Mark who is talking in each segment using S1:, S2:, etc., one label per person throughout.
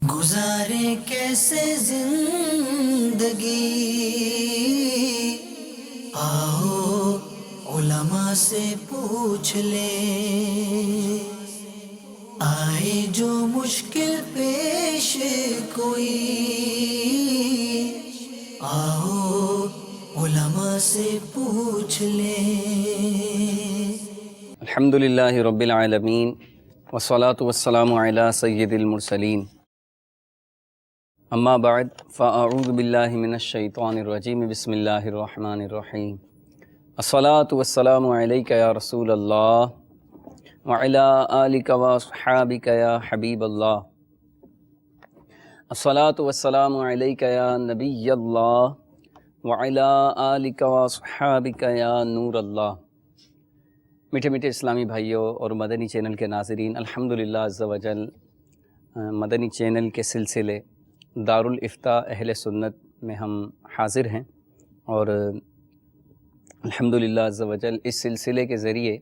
S1: گزارے کیسے زندگی، آؤ علماء سے پوچھ لیں، آئے جو مشکل پیش کوئی، آؤ علماء سے پوچھ لیں۔
S2: الحمدللہ رب العالمین والصلاة والسلام علی سید المرسلین، اما بعد فاعوذ باللہ من الشیطان الرجیم، بسم اللہ الرحمن الرحیم۔ الصلاة والسلام علیک یا رسول اللہ وعلی آلک واصحابک یا حبیب اللہ، الصلاة والسلام علیک یا نبی اللہ وعلی آلک واصحابک یا نور اللہ۔ میٹھے میٹھے اسلامی بھائیوں اور مدنی چینل کے ناظرین، الحمدللہ عز و جل مدنی چینل کے سلسلے دارالافتاء اہل سنت میں ہم حاضر ہیں، اور الحمدللہ عز و جل اس سلسلے کے ذریعے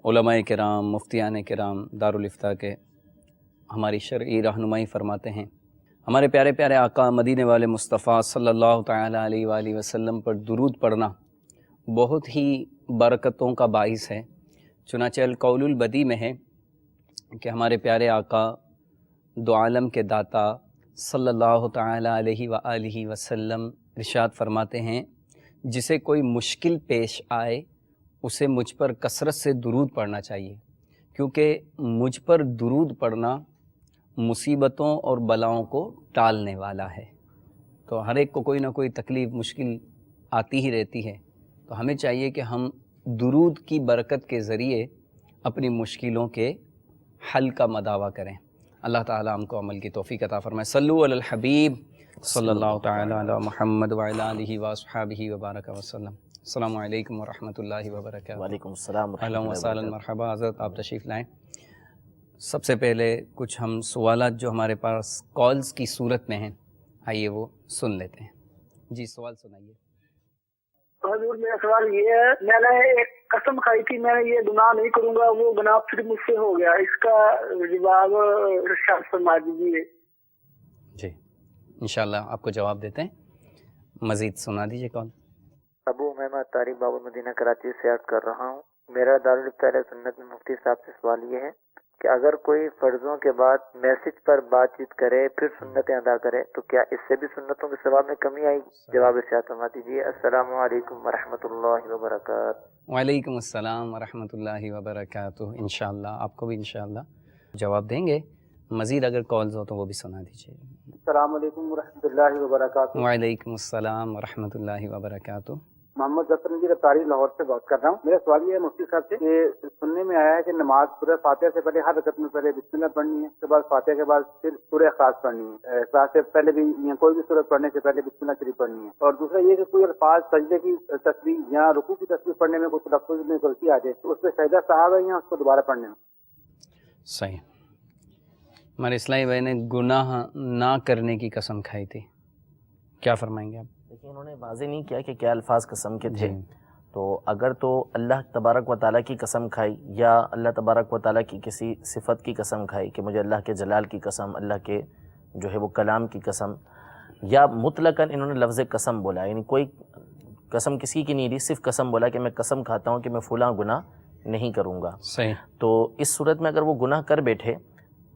S2: علماء کرام، مفتیان کرام دارالافتاء کے ہماری شرعی رہنمائی فرماتے ہیں۔ ہمارے پیارے پیارے آقا مدینے والے مصطفیٰ صلی اللہ تعالیٰ علیہ وآلہ وسلم پر درود پڑھنا بہت ہی برکتوں کا باعث ہے۔ چنانچہ القول البدی میں ہے کہ ہمارے پیارے آقا دو عالم کے داتا صلی اللہ تعالیٰ علیہ وآلہ وسلم ارشاد فرماتے ہیں، جسے کوئی مشکل پیش آئے اسے مجھ پر کثرت سے درود پڑھنا چاہیے، کیونکہ مجھ پر درود پڑھنا مصیبتوں اور بلاؤں کو ٹالنے والا ہے۔ تو ہر ایک کو کوئی نہ کوئی تکلیف مشکل آتی ہی رہتی ہے، تو ہمیں چاہیے کہ ہم درود کی برکت کے ذریعے اپنی مشکلوں کے حل کا مداوع کریں۔ اللہ تعالیٰ ہم کو عمل کی توفیق عطا فرمائے۔ صلو علی الحبیب صلی اللہ تعالیٰ علی محمد وعلی آلہ واصحابہ وبارک وسلم۔ السلام علیکم ورحمۃ اللہ وبرکاتہ۔
S3: وعلیکم السلام
S2: اہلا وسہلا مرحبا، حضرت آپ تشریف لائیں۔ سب سے پہلے کچھ ہم سوالات جو ہمارے پاس کالز کی صورت میں ہیں، آئیے وہ سن لیتے ہیں۔ جی سوال سنائیے۔
S4: حضور میرا سوال یہ ہے، میں نے ایک قسم کھائی تھی میں یہ گناہ نہیں کروں گا، وہ گناہ پھر مجھ سے ہو گیا، اس کا جواب ارشاد فرما دیجیے۔
S2: جی انشاءاللہ آپ کو جواب دیتے ہیں، مزید سنا دیجیے کال۔
S5: ابو محمد طارق بابا مدینہ کراچی سے عرض کر رہا ہوں، میرا دارالافتاء اہل سنت میں مفتی صاحب سے سوال یہ ہے کہ اگر کوئی فرضوں کے بعد میسج پر بات چیت کرے پھر سنتیں ادا کرے تو کیا اس سے بھی سنتوں کے ثواب میں کمی آئی؟ جواب ارشاد فرما دیجیے۔ السلام علیکم ورحمۃ اللہ وبرکاتہ۔
S2: وعلیکم السلام ورحمۃ اللہ وبرکاتہ۔ انشاءاللہ آپ کو بھی انشاءاللہ جواب دیں گے، مزید اگر کالز ہو تو وہ بھی سنا دیجیے۔
S4: السلام علیکم ورحمۃ اللہ وبرکاتہ۔
S2: وعلیکم السلام ورحمۃ اللہ وبرکاتہ۔
S4: محمد ظفر نذیر افطاری لاہور سے بات کر رہا ہوں۔ میرا سوال یہ ہے مفتی صاحب سے کہ سننے میں آیا ہے کہ نماز سورہ فاتحہ سے پہلے ہر رکعت میں پہلے بسم اللہ پڑھنی ہے، اس کے بعد فاتحہ کے بعد پھر سورہ اخلاص پڑھنی ہے، اخلاص سے پہلے بھی یا کوئی بھی سورت پڑھنے سے پہلے بسم اللہ شریف پڑھنی ہے۔ اور دوسرا یہ کہ کوئی الفاظ سجدے کی تسبیح یا رکوع کی تسبیح پڑھنے میں کوئی تلفظ میں غلطی آ جائے تو اس پہ سجدہ صحابہ ہے یا اس کو دوبارہ پڑھنے میں؟
S2: صحیح۔ ہمارے اسلامی بھائی نے گناہ نہ کرنے کی قسم کھائی تھی، کیا فرمائیں گے آپ؟
S3: لیکن انہوں نے واضح نہیں کیا کہ کیا الفاظ قسم کے تھے، تو اگر تو اللہ تبارک و تعالیٰ کی قسم کھائی یا اللہ تبارک و تعالیٰ کی کسی صفت کی قسم کھائی کہ مجھے اللہ کے جلال کی قسم، اللہ کے جو ہے وہ کلام کی قسم، یا مطلقاً انہوں نے لفظ قسم بولا، یعنی کوئی قسم کسی کی نہیں دی، صرف قسم بولا کہ میں قسم کھاتا ہوں کہ میں فلاں گناہ نہیں کروں گا،
S2: صحیح۔
S3: تو اس صورت میں اگر وہ گناہ کر بیٹھے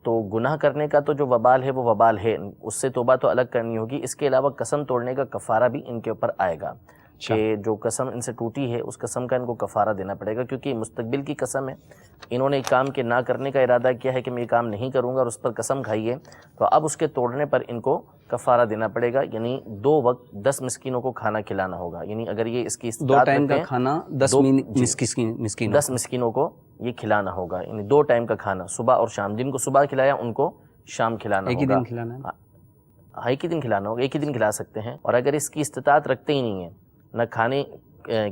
S3: تو گناہ کرنے کا تو جو وبال ہے وہ وبال ہے، اس سے توبہ تو الگ کرنی ہوگی، اس کے علاوہ قسم توڑنے کا کفارہ بھی ان کے اوپر آئے گا کہ جو قسم ان سے ٹوٹی ہے اس قسم کا ان کو کفارہ دینا پڑے گا، کیونکہ مستقبل کی قسم ہے، انہوں نے ایک کام کے نہ کرنے کا ارادہ کیا ہے کہ میں یہ کام نہیں کروں گا اور اس پر قسم کھائی ہے، تو اب اس کے توڑنے پر ان کو کفارہ دینا پڑے گا، یعنی 2 وقت 10 مسکینوں کو کھانا کھلانا ہوگا، یعنی اگر یہ اس کی
S2: 2 ٹائم کا کھانا 10 مسکینوں
S3: کو یہ کھلانا ہوگا، یعنی 2 ٹائم کا کھانا صبح اور شام، جن کو صبح کھلایا ان کو شام کھلانا ہوگا۔
S2: ایک ہی دن کھلانا ہے؟
S3: ہاں ایک ہی دن کھلانا ہوگا، ایک ہی دن کھلا سکتے ہیں، اور اگر اس کی استطاعت رکھتے ہی نہیں ہیں، نہ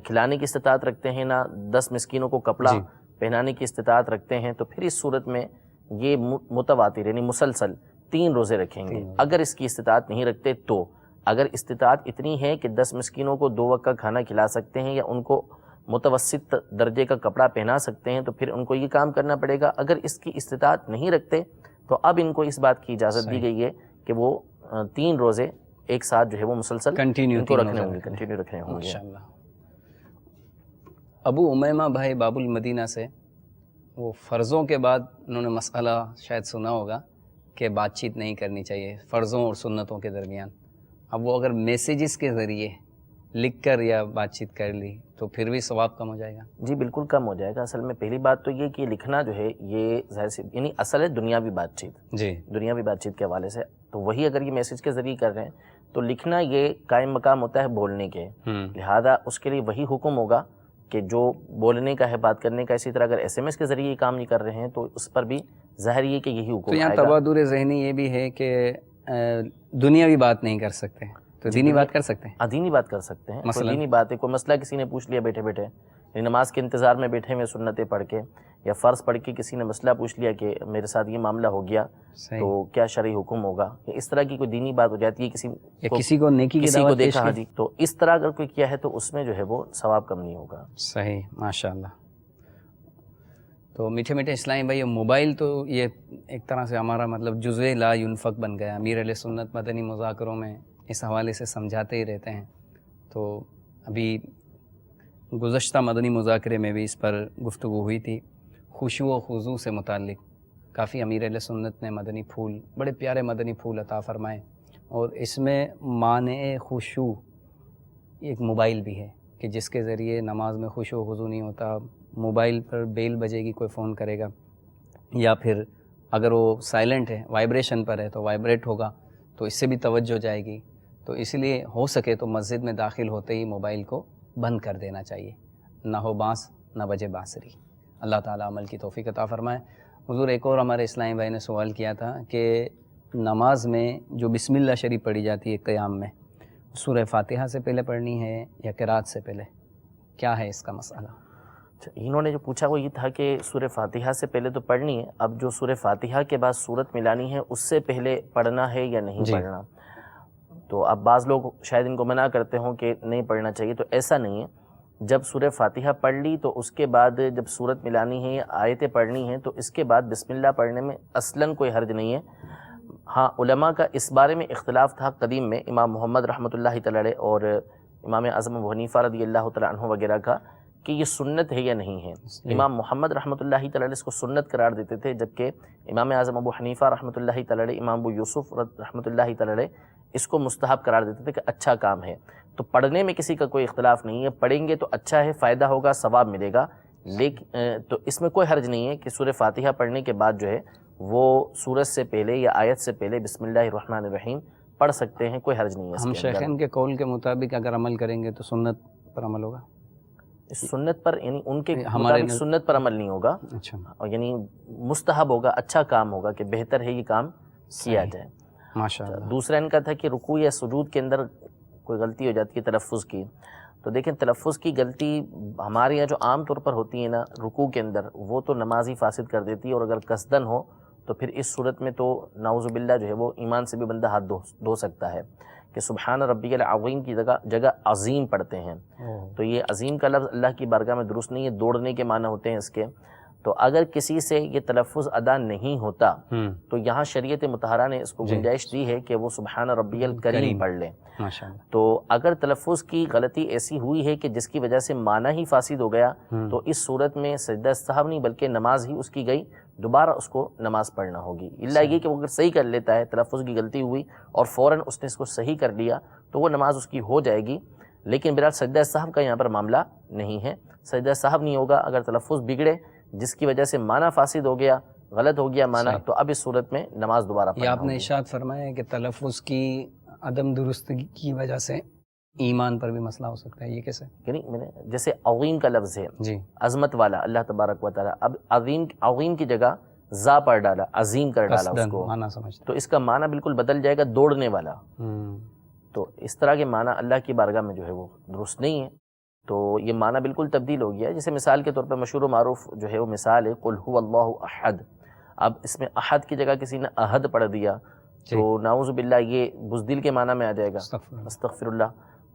S3: کھلانے کی استطاعت رکھتے ہیں، نہ 10 مسکینوں کو کپڑا پہنانے کی استطاعت رکھتے ہیں، تو پھر اس صورت میں یہ متواتر یعنی مسلسل 3 روزے رکھیں گے۔ اگر اس کی استطاعت نہیں رکھتے تو اگر استطاعت اتنی ہے کہ 10 مسکینوں کو 2 وقت کا کھانا کھلا سکتے ہیں یا ان کو متوسط درجے کا کپڑا پہنا سکتے ہیں تو پھر ان کو یہ کام کرنا پڑے گا۔ اگر اس کی استطاعت نہیں رکھتے تو اب ان کو اس بات کی اجازت دی گئی ہے کہ وہ 3 روزے ایک ساتھ جو ہے وہ مسلسل
S2: کنٹینیو
S3: ان کو رکھنے ہوں گے، کنٹینیو رکھنے ہوں گے۔
S2: ماشاءاللہ۔ ابو امیمہ بھائی باب المدینہ سے وہ فرضوں کے بعد انہوں نے مسئلہ شاید سنا ہوگا کہ بات چیت نہیں کرنی چاہیے فرضوں اور سنتوں کے درمیان۔ اب وہ اگر میسیجز کے ذریعے لکھ کر یا بات چیت کر لی تو پھر بھی ثواب کم ہو جائے گا؟
S3: جی بالکل کم ہو جائے گا۔ اصل میں پہلی بات تو یہ کہ لکھنا جو ہے یہ ظاہر سی یعنی اصل ہے دنیاوی بات چیت،
S2: جی
S3: دنیاوی بات چیت کے حوالے سے، تو وہی اگر یہ میسیج کے ذریعے کر رہے ہیں تو لکھنا یہ قائم مقام ہوتا ہے بولنے کے، لہذا اس کے لیے وہی حکم ہوگا کہ جو بولنے کا ہے، بات کرنے کا۔ اسی طرح اگر SMS کے ذریعے یہ کام نہیں کر رہے ہیں تو اس پر بھی ظاہر یہ کہ یہی حکم
S2: تو یہاں
S3: آئے گا۔
S2: تبادر ذہنی یہ بھی ہے کہ دنیاوی بات نہیں کر سکتے تو دینی بات کر سکتے ہیں؟
S3: دینی بات کر سکتے ہیں، کوئی
S2: مثلاً؟
S3: دینی بات ہے، کوئی مسئلہ کسی نے پوچھ لیا بیٹھے بیٹھے، یعنی نماز کے انتظار میں بیٹھے ہوئے سنتیں پڑھ کے، یا فرض پڑھ کے کسی نے مسئلہ پوچھ لیا کہ میرے ساتھ یہ معاملہ ہو گیا تو کیا شرعی حکم ہوگا، یا اس طرح کی کوئی دینی بات ہو جاتی ہے،
S2: کسی کو نیکی کی
S3: کسی کو
S2: دعوت پیش
S3: دیکھا، ہاں
S2: کی؟
S3: جی، تو اس طرح اگر کوئی کیا ہے تو اس میں جو ہے وہ ثواب کم نہیں ہوگا۔
S2: صحیح، ماشاءاللہ۔ تو میٹھے میٹھے اسلامی بھائی، موبائل تو یہ ایک طرح سے ہمارا مطلب جزء لا ينفق بن گیا۔ امیر علیہ سنت مدنی مذاکروں میں اس حوالے سے سمجھاتے ہی رہتے ہیں، تو ابھی گزشتہ مدنی مذاکرے میں بھی اس پر گفتگو ہوئی تھی، خشوع و خضوع سے متعلق کافی امیر علیہ سنت نے مدنی پھول، بڑے پیارے مدنی پھول عطا فرمائے، اور اس میں مانع خشوع ایک موبائل بھی ہے کہ جس کے ذریعے نماز میں خشوع و خضوع نہیں ہوتا۔ موبائل پر بیل بجے گی، کوئی فون کرے گا، یا پھر اگر وہ سائلنٹ ہے، وائبریشن پر ہے تو وائبریٹ ہوگا، تو اس سے بھی توجہ جائے گی۔ تو اس لیے ہو سکے تو مسجد میں داخل ہوتے ہی موبائل کو بند کر دینا چاہیے، نہ ہو بانس نہ بجے بانسری۔ اللہ تعالیٰ عمل کی توفیق عطا فرمائے۔ حضور، ایک اور ہمارے اسلامی بھائی نے سوال کیا تھا کہ نماز میں جو بسم اللہ شریف پڑھی جاتی ہے قیام میں، سورہ فاتحہ سے پہلے پڑھنی ہے یا قرات سے پہلے؟ کیا ہے اس کا مسئلہ؟
S3: انہوں نے جو پوچھا وہ یہ تھا کہ سورہ فاتحہ سے پہلے تو پڑھنی ہے، اب جو سورہ فاتحہ کے بعد سورت ملانی ہے اس سے پہلے پڑھنا ہے یا نہیں پڑھنا؟ تو اب بعض لوگ شاید ان کو منع کرتے ہوں کہ نہیں پڑھنا چاہیے، تو ایسا نہیں ہے۔ جب سورہ فاتحہ پڑھ لی تو اس کے بعد جب سورت ملانی ہے یا آیتیں پڑھنی ہیں تو اس کے بعد بسم اللہ پڑھنے میں اصلاً کوئی حرج نہیں ہے۔ ہاں، علماء کا اس بارے میں اختلاف تھا قدیم میں، امام محمد رحمۃ اللہ تعالی علیہ اور امام اعظم ابو حنیفہ رضی اللہ تعالیٰ عنہ وغیرہ کا، کہ یہ سنت ہے یا نہیں ہے۔ امام محمد رحمۃ اللہ تعالی علیہ اس کو سنت قرار دیتے تھے، جبکہ امام اعظم ابو حنیفہ رحمۃ اللہ تعالی علیہ، امام ابو یوسف رحمۃ اللہ تعالی علیہ اس کو مستحب قرار دیتے تھے کہ اچھا کام ہے۔ تو پڑھنے میں کسی کا کوئی اختلاف نہیں ہے، پڑھیں گے تو اچھا ہے، فائدہ ہوگا، ثواب ملے گا، لیکن تو اس میں کوئی حرج نہیں ہے کہ سورہ فاتحہ پڑھنے کے بعد جو ہے وہ سورت سے پہلے یا آیت سے پہلے بسم اللہ الرحمن الرحیم پڑھ سکتے ہیں، کوئی حرج نہیں ہے۔
S2: ہم شیخین کے قول کے مطابق اگر عمل کریں گے تو سنت پر عمل ہوگا؟
S3: سنت پر یعنی ان کے
S2: ہمارے
S3: مطابق سنت پر عمل نہیں ہوگا،
S2: اچھا،
S3: یعنی مستحب ہوگا، اچھا کام ہوگا کہ بہتر ہے یہ کام کیا جائے۔
S2: ماشاءاللہ۔
S3: دوسرا ان کا تھا کہ رکوع یا سجود کے اندر کوئی غلطی ہو جاتی ہے تلفظ کی، تو دیکھیں تلفظ کی غلطی ہمارے یہاں جو عام طور پر ہوتی ہے نا رکوع کے اندر، وہ تو نماز ہی فاسد کر دیتی ہے، اور اگر قصدن ہو تو پھر اس صورت میں تو نعوذ باللہ جو ہے وہ ایمان سے بھی بندہ ہاتھ دھو سکتا ہے کہ سبحان ربی العظیم کی جگہ عظیم پڑھتے ہیں، تو یہ عظیم کا لفظ اللہ کی بارگاہ میں درست نہیں ہے، دوڑنے کے معنی ہوتے ہیں اس کے۔ تو اگر کسی سے یہ تلفظ ادا نہیں ہوتا تو یہاں شریعت مطہرہ نے اس کو گنجائش دی ہے کہ وہ سبحان ربی الکریم پڑھ لیں۔ تو اگر تلفظ کی غلطی ایسی ہوئی ہے کہ جس کی وجہ سے معنی ہی فاسد ہو گیا تو اس صورت میں سجدہ سہو نہیں بلکہ نماز ہی اس کی گئی، دوبارہ اس کو نماز پڑھنا ہوگی، اللہ یہ کہ وہ اگر صحیح کر لیتا ہے، تلفظ کی غلطی ہوئی اور فوراً اس نے اس کو صحیح کر لیا تو وہ نماز اس کی ہو جائے گی، لیکن بہرحال سجدہ سہو کا یہاں پر معاملہ نہیں ہے، سجدہ سہو نہیں ہوگا اگر تلفظ بگڑے جس کی وجہ سے معنی فاسد ہو گیا، غلط ہو گیا معنی، تو اب اس صورت میں نماز دوبارہ پڑھنا ہوگی۔
S2: یہ آپ نے ارشاد فرمایا کہ تلفظ کی عدم درستگی کی وجہ سے ایمان پر بھی مسئلہ ہو سکتا ہے، یہ کیسے؟
S3: یعنی میں نے جیسے عظیم کا لفظ ہے،
S2: جی،
S3: عظمت والا اللہ تبارک و تعالیٰ، اب عظیم کی جگہ زا پڑھ ڈالا، عظیم کر ڈالا اس کو،
S2: معنی سمجھتا
S3: تو اس کا معنی بالکل بدل جائے گا، دوڑنے والا۔ تو اس طرح کے معنی اللہ کی بارگاہ میں جو ہے وہ درست نہیں ہے، تو یہ معنی بالکل تبدیل ہو گیا ہے۔ جیسے مثال کے طور پہ مشہور و معروف جو ہے وہ مثال ہے قل هو اللہ احد، اب اس میں احد کی جگہ کسی نے احد پڑھ دیا تو نعوذ باللہ یہ بزدل کے معنی میں آ جائے گا، استغفر اللہ،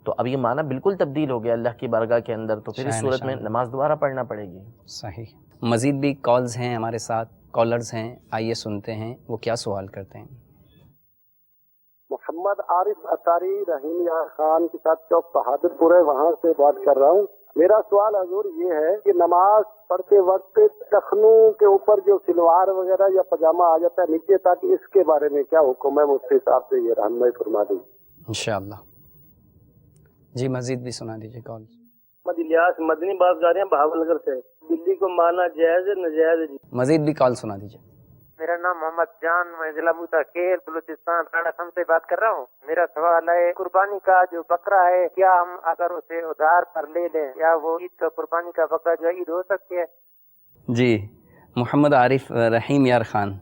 S3: تو اب یہ معنی بالکل تبدیل ہو گیا اللہ کی بارگاہ کے اندر، تو پھر اس صورت میں نماز دوبارہ پڑھنا پڑے گی۔
S2: صحیح۔ مزید بھی کالز ہیں ہمارے ساتھ، کالرز ہیں, آئیے سنتے ہیں وہ کیا سوال کرتے ہیں.
S6: محمد عارف اطاری رحیم یار خان کے ساتھ چوک بہادر پور ہے, وہاں سے بات کر رہا ہوں. میرا سوال حضور یہ ہے کہ نماز پڑھتے وقت ٹخنوں کے اوپر جو سلوار وغیرہ یا پاجامہ آ جاتا ہے نیچے تک, اس کے بارے میں کیا حکم ہے؟ مفتی صاحب سے یہ رہنمائی فرما دیں
S2: انشاءاللہ. جی مزید بھی سنا دیجیے کال.
S7: محمد الیاس مدنی بات کر رہے ہیں بہاول نگر سے. بلی کو مارنا جائز ہے ناجائز ہے؟
S2: مزید بھی کال سنا دیجیے.
S8: میرا نام محمد جان, میں ضلع موسیٰ بلوچستان راڑا سے بات کر رہا ہوں. میرا سوال ہے قربانی کا جو بکرا ہے کیا ہم اگر اسے ادھار پر لے لیں یا وہ عید کا قربانی کا بکرا جو عید ہو سکتی ہے؟
S2: جی محمد عارف رحیم یار خان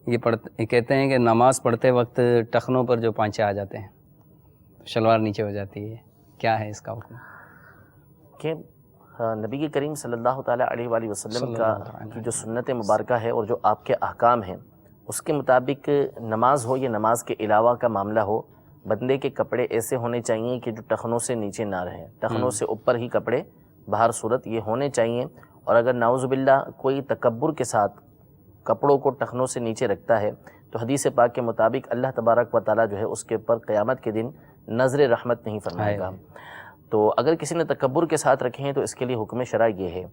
S2: یہ کہتے ہیں کہ نماز پڑھتے وقت ٹخنوں پر جو پانچے آ جاتے ہیں, شلوار نیچے ہو جاتی ہے, کیا ہے اس کا حکم؟
S3: کہ نبی کریم صلی اللہ تعالیٰ علیہ وآلہ وسلم کی جو سنت مبارکہ ہے اور جو آپ کے احکام ہیں اس کے مطابق نماز ہو یا نماز کے علاوہ کا معاملہ ہو, بندے کے کپڑے ایسے ہونے چاہیے کہ جو ٹخنوں سے نیچے نہ رہیں, ٹخنوں سے اوپر ہی کپڑے بہر صورت یہ ہونے چاہیے. اور اگر نعوذ باللہ کوئی تکبر کے ساتھ کپڑوں کو ٹخنوں سے نیچے رکھتا ہے تو حدیث پاک کے مطابق اللہ تبارک و تعالیٰ جو ہے اس کے اوپر قیامت کے دن نظر رحمت نہیں فرمائے گا. تو اگر کسی نے تکبر کے ساتھ رکھے ہیں تو اس کے لیے حکم شرع یہ ہے.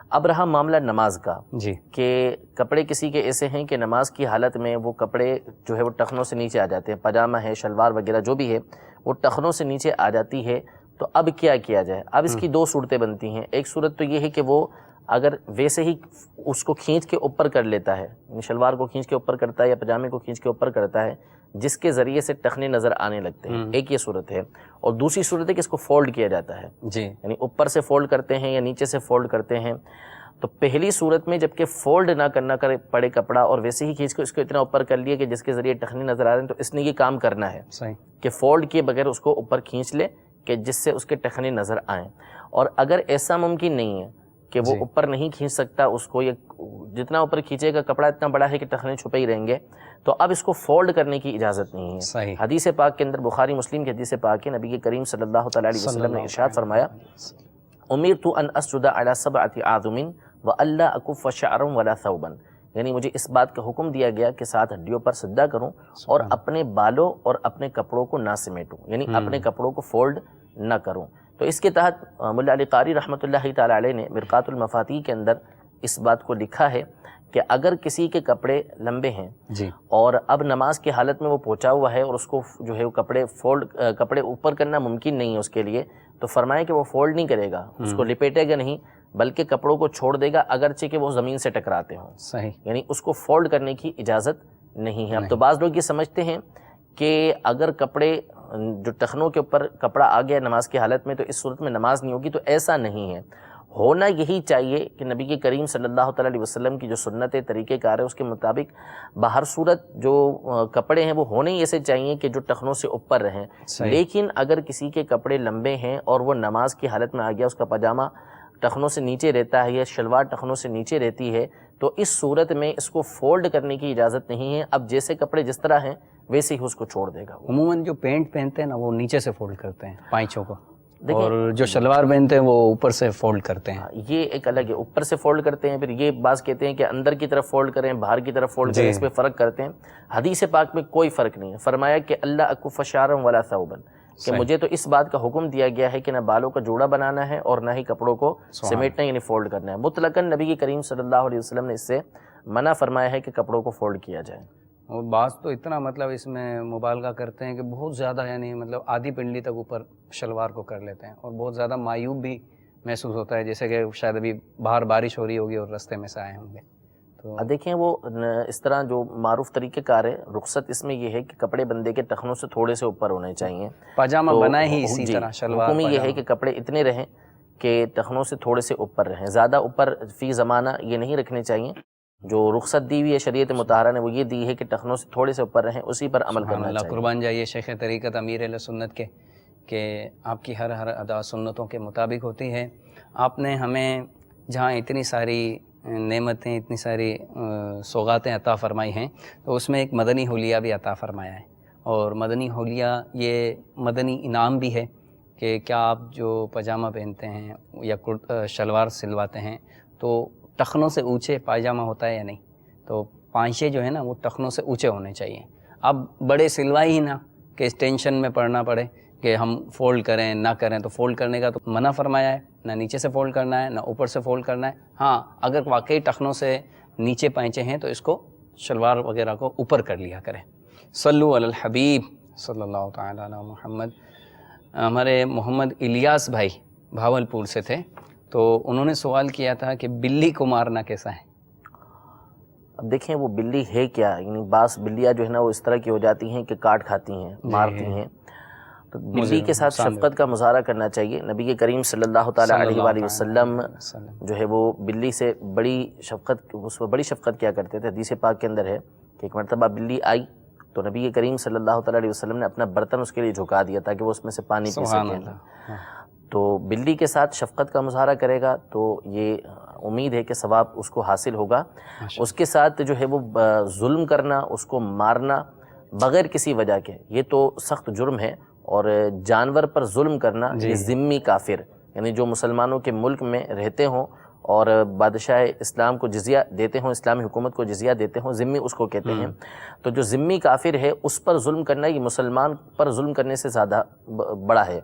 S3: اب رہا معاملہ نماز کا,
S2: جی
S3: کہ کپڑے کسی کے ایسے ہیں کہ نماز کی حالت میں وہ کپڑے جو ہے وہ ٹخنوں سے نیچے آ جاتے ہیں, پاجامہ ہے, شلوار وغیرہ جو بھی ہے وہ ٹخنوں سے نیچے آ جاتی ہے, تو اب کیا کیا جائے؟ اب اس کی دو صورتیں بنتی ہیں. ایک صورت تو یہ ہے کہ وہ اگر ویسے ہی اس کو کھینچ کے اوپر کر لیتا ہے, یعنی شلوار کو کھینچ کے اوپر کرتا ہے یا پاجامے کو کھینچ کے اوپر کرتا ہے جس کے ذریعے سے ٹخنے نظر آنے لگتے ہیں, ایک یہ صورت ہے. اور دوسری صورت ہے کہ اس کو فولڈ کیا جاتا ہے,
S2: جی
S3: یعنی اوپر سے فولڈ کرتے ہیں یا نیچے سے فولڈ کرتے ہیں. تو پہلی صورت میں جب کہ فولڈ نہ کرنا پڑے کپڑا اور ویسے ہی کھینچ کے اس کو اتنا اوپر کر لیا کہ جس کے ذریعے ٹخنے نظر آ رہے ہیں, تو اس نے یہ کام کرنا ہے
S2: صحیح
S3: کہ فولڈ کیے بغیر اس کو اوپر کھینچ لے کہ جس سے اس کے ٹخنے نظر آئیں. اور اگر ایسا ممکن نہیں ہے کہ وہ اوپر نہیں کھینچ سکتا اس کو, یا جتنا اوپر کھینچے گا کپڑا اتنا بڑا ہے کہ ٹخنے چھپے ہی رہیں گے, تو اب اس کو فولڈ کرنے کی اجازت نہیں ہے.
S2: صحیح.
S3: حدیث پاک کے اندر, بخاری مسلم کی حدیث پاک ہے, نبی کریم صلی اللہ تعالیٰ علیہ وسلم نے ارشاد فرمایا امرت ان اسجد علی سبعۃ اعظم والا اکف شعرا ولا ثوبا, یعنی مجھے اس بات کا حکم دیا گیا کہ 7 ہڈیوں پر سجدہ کروں اور اپنے بالوں اور اپنے کپڑوں کو نہ سمیٹوں, یعنی اپنے کپڑوں کو فولڈ نہ کروں. تو اس کے تحت ملا علی قاری رحمۃ اللہ تعالیٰ علیہ نے مرقات المفاتیح کے اندر اس بات کو لکھا ہے کہ اگر کسی کے کپڑے لمبے ہیں
S2: جی
S3: اور اب نماز کی حالت میں وہ پہنچا ہوا ہے اور اس کو جو ہے وہ کپڑے اوپر کرنا ممکن نہیں ہے اس کے لیے, تو فرمایا کہ وہ فولڈ نہیں کرے گا, اس کو لپیٹے گا نہیں, بلکہ کپڑوں کو چھوڑ دے گا اگرچہ کہ وہ زمین سے ٹکراتے ہوں.
S2: صحیح.
S3: یعنی اس کو فولڈ کرنے کی اجازت نہیں ہے. اب تو بعض لوگ یہ سمجھتے ہیں کہ اگر کپڑے جو ٹخنوں کے اوپر کپڑا آ گیا نماز کی حالت میں تو اس صورت میں نماز نہیں ہوگی, تو ایسا نہیں ہے. ہونا یہی چاہیے کہ نبی کے کریم صلی اللہ تعالیٰ علیہ وسلم کی جو سنت طریقہ کار ہے اس کے مطابق باہر صورت جو کپڑے ہیں وہ ہونے ہی ایسے چاہیے کہ جو ٹخنوں سے اوپر رہیں. لیکن اگر کسی کے کپڑے لمبے ہیں اور وہ نماز کی حالت میں آ گیا, اس کا پاجامہ ٹخنوں سے نیچے رہتا ہے یا شلوار ٹخنوں سے نیچے رہتی ہے, تو اس صورت میں اس کو فولڈ کرنے کی اجازت نہیں ہے. اب جیسے کپڑے جس طرح ہیں ویسے ہی اس کو چھوڑ دے گا.
S2: عموماً جو پینٹ پہنتے ہیں نا وہ نیچے سے فولڈ کرتے ہیں پائچوں کو, اور جو شلوار پہنتے ہیں وہ اوپر سے فولڈ کرتے ہیں.
S3: یہ ایک الگ ہے, اوپر سے فولڈ کرتے ہیں, پھر یہ بعض کہتے ہیں کہ اندر کی طرف فولڈ کریں, باہر کی طرف فولڈ کریں, اس پہ فرق کرتے ہیں. حدیث پاک میں کوئی فرق نہیں ہے. فرمایا کہ اللہ اکف شعرا ولا ثوبا, کہ مجھے تو اس بات کا حکم دیا گیا ہے کہ نہ بالوں کا جوڑا بنانا ہے اور نہ ہی کپڑوں کو سمیٹنا یعنی فولڈ کرنا ہے. مطلقاً نبی کریم صلی اللہ علیہ وسلم نے اس سے منع فرمایا ہے کہ کپڑوں کو فولڈ کیا جائے.
S2: اور بعض تو اتنا مطلب اس میں مبالغہ کرتے ہیں کہ بہت زیادہ, یعنی مطلب آدھی پنڈلی تک اوپر شلوار کو کر لیتے ہیں, اور بہت زیادہ معیوب بھی محسوس ہوتا ہے, جیسے کہ شاید ابھی باہر بارش ہو رہی ہوگی اور رستے میں سے آئے ہوں گے. تو
S3: دیکھیں وہ اس طرح جو معروف طریقہ کار ہے, رخصت اس میں یہ ہے کہ کپڑے بندے کے ٹخنوں سے تھوڑے سے اوپر ہونے چاہیے.
S2: پاجامہ بنائے ہی اسی طرح, شلوار
S3: حکم یہ ہے کہ کپڑے اتنے رہیں کہ ٹخنوں سے تھوڑے سے اوپر رہیں, زیادہ اوپر فی زمانہ یہ نہیں رکھنے چاہیے. جو رخصت دی ہوئی ہے شریعت مطہرہ نے وہ یہ دی ہے کہ ٹخنوں سے تھوڑے سے اوپر رہیں, اسی پر عمل کرنا چاہیے.
S2: قربان جائیے شیخ طریقت امیر اہل سنت کے, کہ آپ کی ہر ادا سنتوں کے مطابق ہوتی ہے. آپ نے ہمیں جہاں اتنی ساری نعمتیں, اتنی ساری سوغاتیں عطا فرمائی ہیں, تو اس میں ایک مدنی حلیہ بھی عطا فرمایا ہے. اور مدنی حلیہ یہ مدنی انعام بھی ہے کہ کیا آپ جو پاجامہ پہنتے ہیں یا شلوار سلواتے ہیں تو ٹخنوں سے اونچے پاجامہ ہوتا ہے یا نہیں. تو پانچے جو ہے نا وہ ٹخنوں سے اونچے ہونے چاہیے. اب بڑے سلوائی ہی نہ کہ اس ٹینشن میں پڑنا پڑے کہ ہم فولڈ کریں نہ کریں. تو فولڈ کرنے کا تو منع فرمایا ہے, نہ نیچے سے فولڈ کرنا ہے نہ اوپر سے فولڈ کرنا ہے. ہاں اگر واقعی ٹخنوں سے نیچے پائچے ہیں تو اس کو شلوار وغیرہ کو اوپر کر لیا کریں. صلو علی الحبیب صلی اللہ تعالی علی محمد. ہمارے محمد الیاس بھائی بھاولپور سے تھے, تو انہوں نے سوال کیا تھا کہ بلی کو مارنا کیسا ہے؟
S3: اب دیکھیں وہ بلی ہے کیا, یعنی بعض بلیاں جو ہے نا وہ اس طرح کی ہو جاتی ہیں کہ کاٹ کھاتی ہیں, مارتی ہیں. تو بلی کے ساتھ شفقت کا مظاہرہ کرنا چاہیے. نبی کریم صلی اللہ تعالیٰ علیہ وآلہ وسلم جو ہے وہ بلی سے بڑی شفقت, اس پر بڑی شفقت کیا کرتے تھے. حدیث پاک کے اندر ہے کہ ایک مرتبہ بلی آئی تو نبی کریم صلی اللہ تعالیٰ علیہ وسلم نے اپنا برتن اس کے لیے جھکا دیا تاکہ وہ اس میں سے پانی پی سکے. تو بلی کے ساتھ شفقت کا مظاہرہ کرے گا تو یہ امید ہے کہ ثواب اس کو حاصل ہوگا. اس کے ساتھ جو ہے وہ ظلم کرنا, اس کو مارنا بغیر کسی وجہ کے, یہ تو سخت جرم ہے. اور جانور پر ظلم کرنا یہ ذمی کافر, یعنی جو مسلمانوں کے ملک میں رہتے ہوں اور بادشاہ اسلام کو جزیہ دیتے ہوں, اسلامی حکومت کو جزیہ دیتے ہوں, ذمی اس کو کہتے ہیں. تو جو ذمی کافر ہے اس پر ظلم کرنا یہ مسلمان پر ظلم کرنے سے زیادہ بڑا ہے,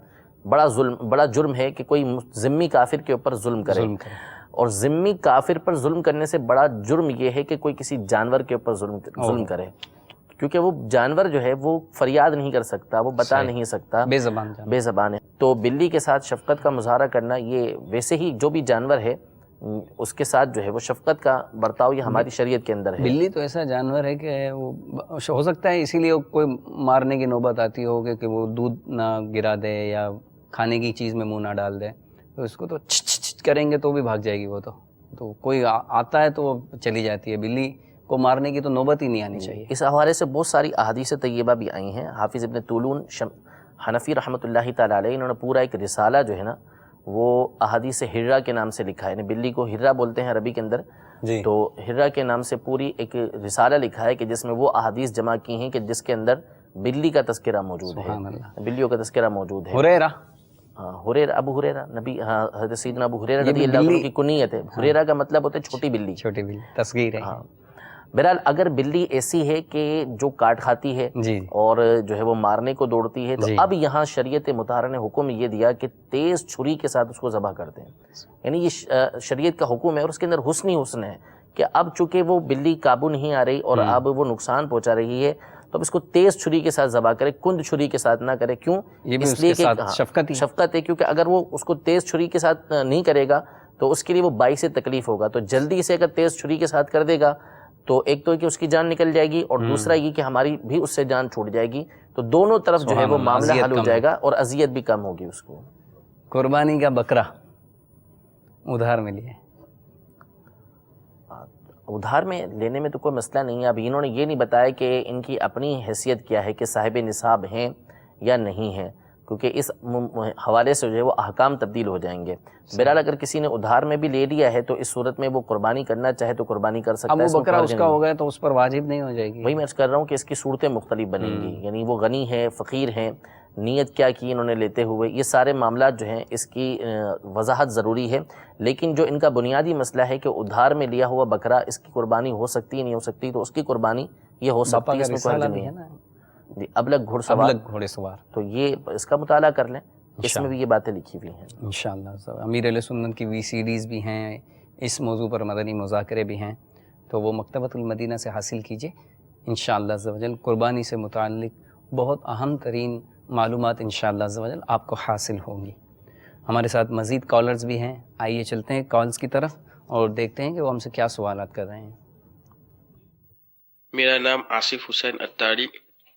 S3: بڑا جرم ہے کہ کوئی ذمی کافر کے اوپر ظلم کرے. اور ذمی کافر پر ظلم کرنے سے بڑا جرم یہ ہے کہ کوئی کسی جانور کے اوپر ظلم کرے, کیونکہ وہ جانور جو ہے وہ فریاد نہیں کر سکتا, وہ بتا نہیں سکتا, بے زبان ہے. تو بلی کے ساتھ شفقت کا مظاہرہ کرنا یہ ویسے ہی جو بھی جانور ہے اس کے ساتھ جو ہے وہ شفقت کا برتاؤ یہ ہماری شریعت کے اندر ہے.
S2: بلی تو ایسا جانور ہے کہ وہ ہو سکتا ہے اسی لیے کوئی مارنے کی نوبت آتی ہو کہ وہ دودھ نہ گرا دے یا کھانے کی چیز میں منہ نہ ڈال دے, تو اس کو تو چھ کریں گے تو بھی بھاگ جائے گی وہ. تو کوئی آتا ہے تو وہ چلی جاتی ہے. بلی کو مارنے کی تو نوبت ہی نہیں آنی چاہیے.
S3: اس حوالے سے بہت ساری احادیث طیبہ بھی آئی ہیں. حافظ ابن طولون حنفی رحمۃ اللہ تعالیٰ علیہ انہوں نے پورا ایک رسالہ جو ہے نا وہ احادیث ہرہ کے نام سے لکھا ہے. یعنی بلی کو ہرہ بولتے ہیں عربی کے اندر, تو ہرہ کے نام سے پوری ایک رسالہ لکھا ہے کہ جس میں وہ احادیث جمع کی ہیں کہ جس کے اندر بلی کا تذکرہ موجود ہے, بلیوں کا تذکرہ موجود ہے.
S2: ہریرہ,
S3: ابو ہریرہ نبی, حضرت سیدنا ابو ہریرہ رضی اللہ عنہ کی کنیت ہے. ہریرہ کا مطلب ہوتا ہے چھوٹی بلی,
S2: تصغیر ہے.
S3: بہرحال اگر بلی ایسی ہے کہ جو کاٹ کھاتی ہے اور جو ہے وہ مارنے کو دوڑتی ہے, تو اب یہاں شریعت مطہرہ نے حکم یہ دیا کہ تیز چھری کے ساتھ اس کو ذبح کرتے ہیں. یعنی یہ شریعت کا حکم ہے اور اس کے اندر حسن ہی حسن ہے کہ اب چونکہ وہ بلی قابو نہیں آ رہی اور اب وہ نقصان پہنچا رہی ہے تو اب اس کو تیز چھری کے ساتھ ذبح کرے, کند چھری کے ساتھ نہ کرے. کیوں؟ اس لیے کہ شفقت ہے, کیونکہ اگر وہ اس کو تیز چھری کے ساتھ نہیں کرے گا تو اس کے لیے وہ باعث تکلیف ہوگا. تو جلدی سے اگر تیز چھری کے ساتھ کر دے گا تو ایک تو کہ اس کی جان نکل جائے گی اور دوسرا یہ کہ ہماری بھی اس سے جان چھوٹ جائے گی. تو دونوں طرف جو ہے وہ معاملہ حل ہو جائے گا اور اذیت بھی کم ہوگی اس کو.
S2: قربانی کا بکرا ادھار میں لیے,
S3: ادھار میں لینے میں تو کوئی مسئلہ نہیں ہے. اب انہوں نے یہ نہیں بتایا کہ ان کی اپنی حیثیت کیا ہے کہ صاحب نصاب ہیں یا نہیں ہیں, کیونکہ اس حوالے سے جو ہے وہ احکام تبدیل ہو جائیں گے. بہرحال اگر کسی نے ادھار میں بھی لے لیا ہے تو اس صورت میں وہ قربانی کرنا چاہے تو قربانی کر سکتا ہے.
S2: اب وہ بکرا اس کا ہو گیا تو اس پر واجب نہیں ہو جائے گی.
S3: وہی میں عرض کر رہا ہوں کہ اس کی صورتیں مختلف بنیں گی. یعنی وہ غنی ہے, فقیر ہیں, نیت کیا کی انہوں نے لیتے ہوئے, یہ سارے معاملات جو ہیں اس کی وضاحت ضروری ہے. لیکن جو ان کا بنیادی مسئلہ ہے کہ ادھار میں لیا ہوا بکرا اس کی قربانی ہو سکتی ہے نہیں ہو سکتی, تو اس کی قربانی یہ ہو سکتی ہے, اس میں کوئی حرج نہیں ہے. ابلغ گھوڑ سوار تو یہ اس کا مطالعہ کر لیں, اس میں بھی یہ باتیں لکھی ہوئی ہیں
S2: انشاءاللہ. امیر اہل سنت کی VCDs بھی ہیں, اس موضوع پر مدنی مذاکرے بھی ہیں, تو وہ مکتبۃ المدینہ سے حاصل کیجئے انشاءاللہ عز و جل. قربانی سے متعلق بہت اہم ترین معلومات انشاءاللہ عز و جل آپ کو حاصل ہوں گی. ہمارے ساتھ مزید کالرز بھی ہیں, آئیے چلتے ہیں کالز کی طرف اور دیکھتے ہیں کہ وہ ہم سے کیا سوالات کر رہے ہیں.
S9: میرا نام آصف حسین اتاری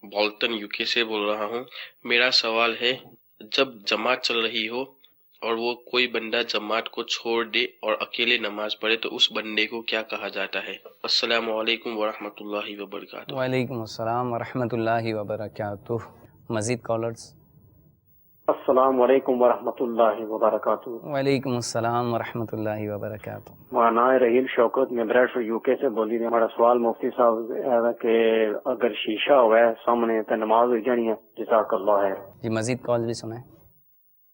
S9: بولٹن UK سے بول رہا ہوں. میرا سوال ہے, جب جماعت چل رہی ہو اور وہ کوئی بندہ جماعت کو چھوڑ دے اور اکیلے نماز پڑھے تو اس بندے کو کیا کہا جاتا ہے؟ السلام علیکم ورحمۃ اللہ وبرکاتہ.
S2: وعلیکم السلام ورحمۃ اللہ وبرکاتہ. مزید کالرز.
S10: السلام علیکم ورحمۃ اللہ وبرکاتہ.
S2: وعلیکم السلام ورحمۃ اللہ وبرکاتہ.
S10: مولانا رحیل شوکت میں بریڈفورڈ UK سے بولی. ہمارا سوال مفتی صاحب کہ اگر شیشہ ہوا ہے سامنے تو نماز ہو جانی ہے؟ جزاک اللہ ہے.
S2: جی مزید کال بھی سنیں.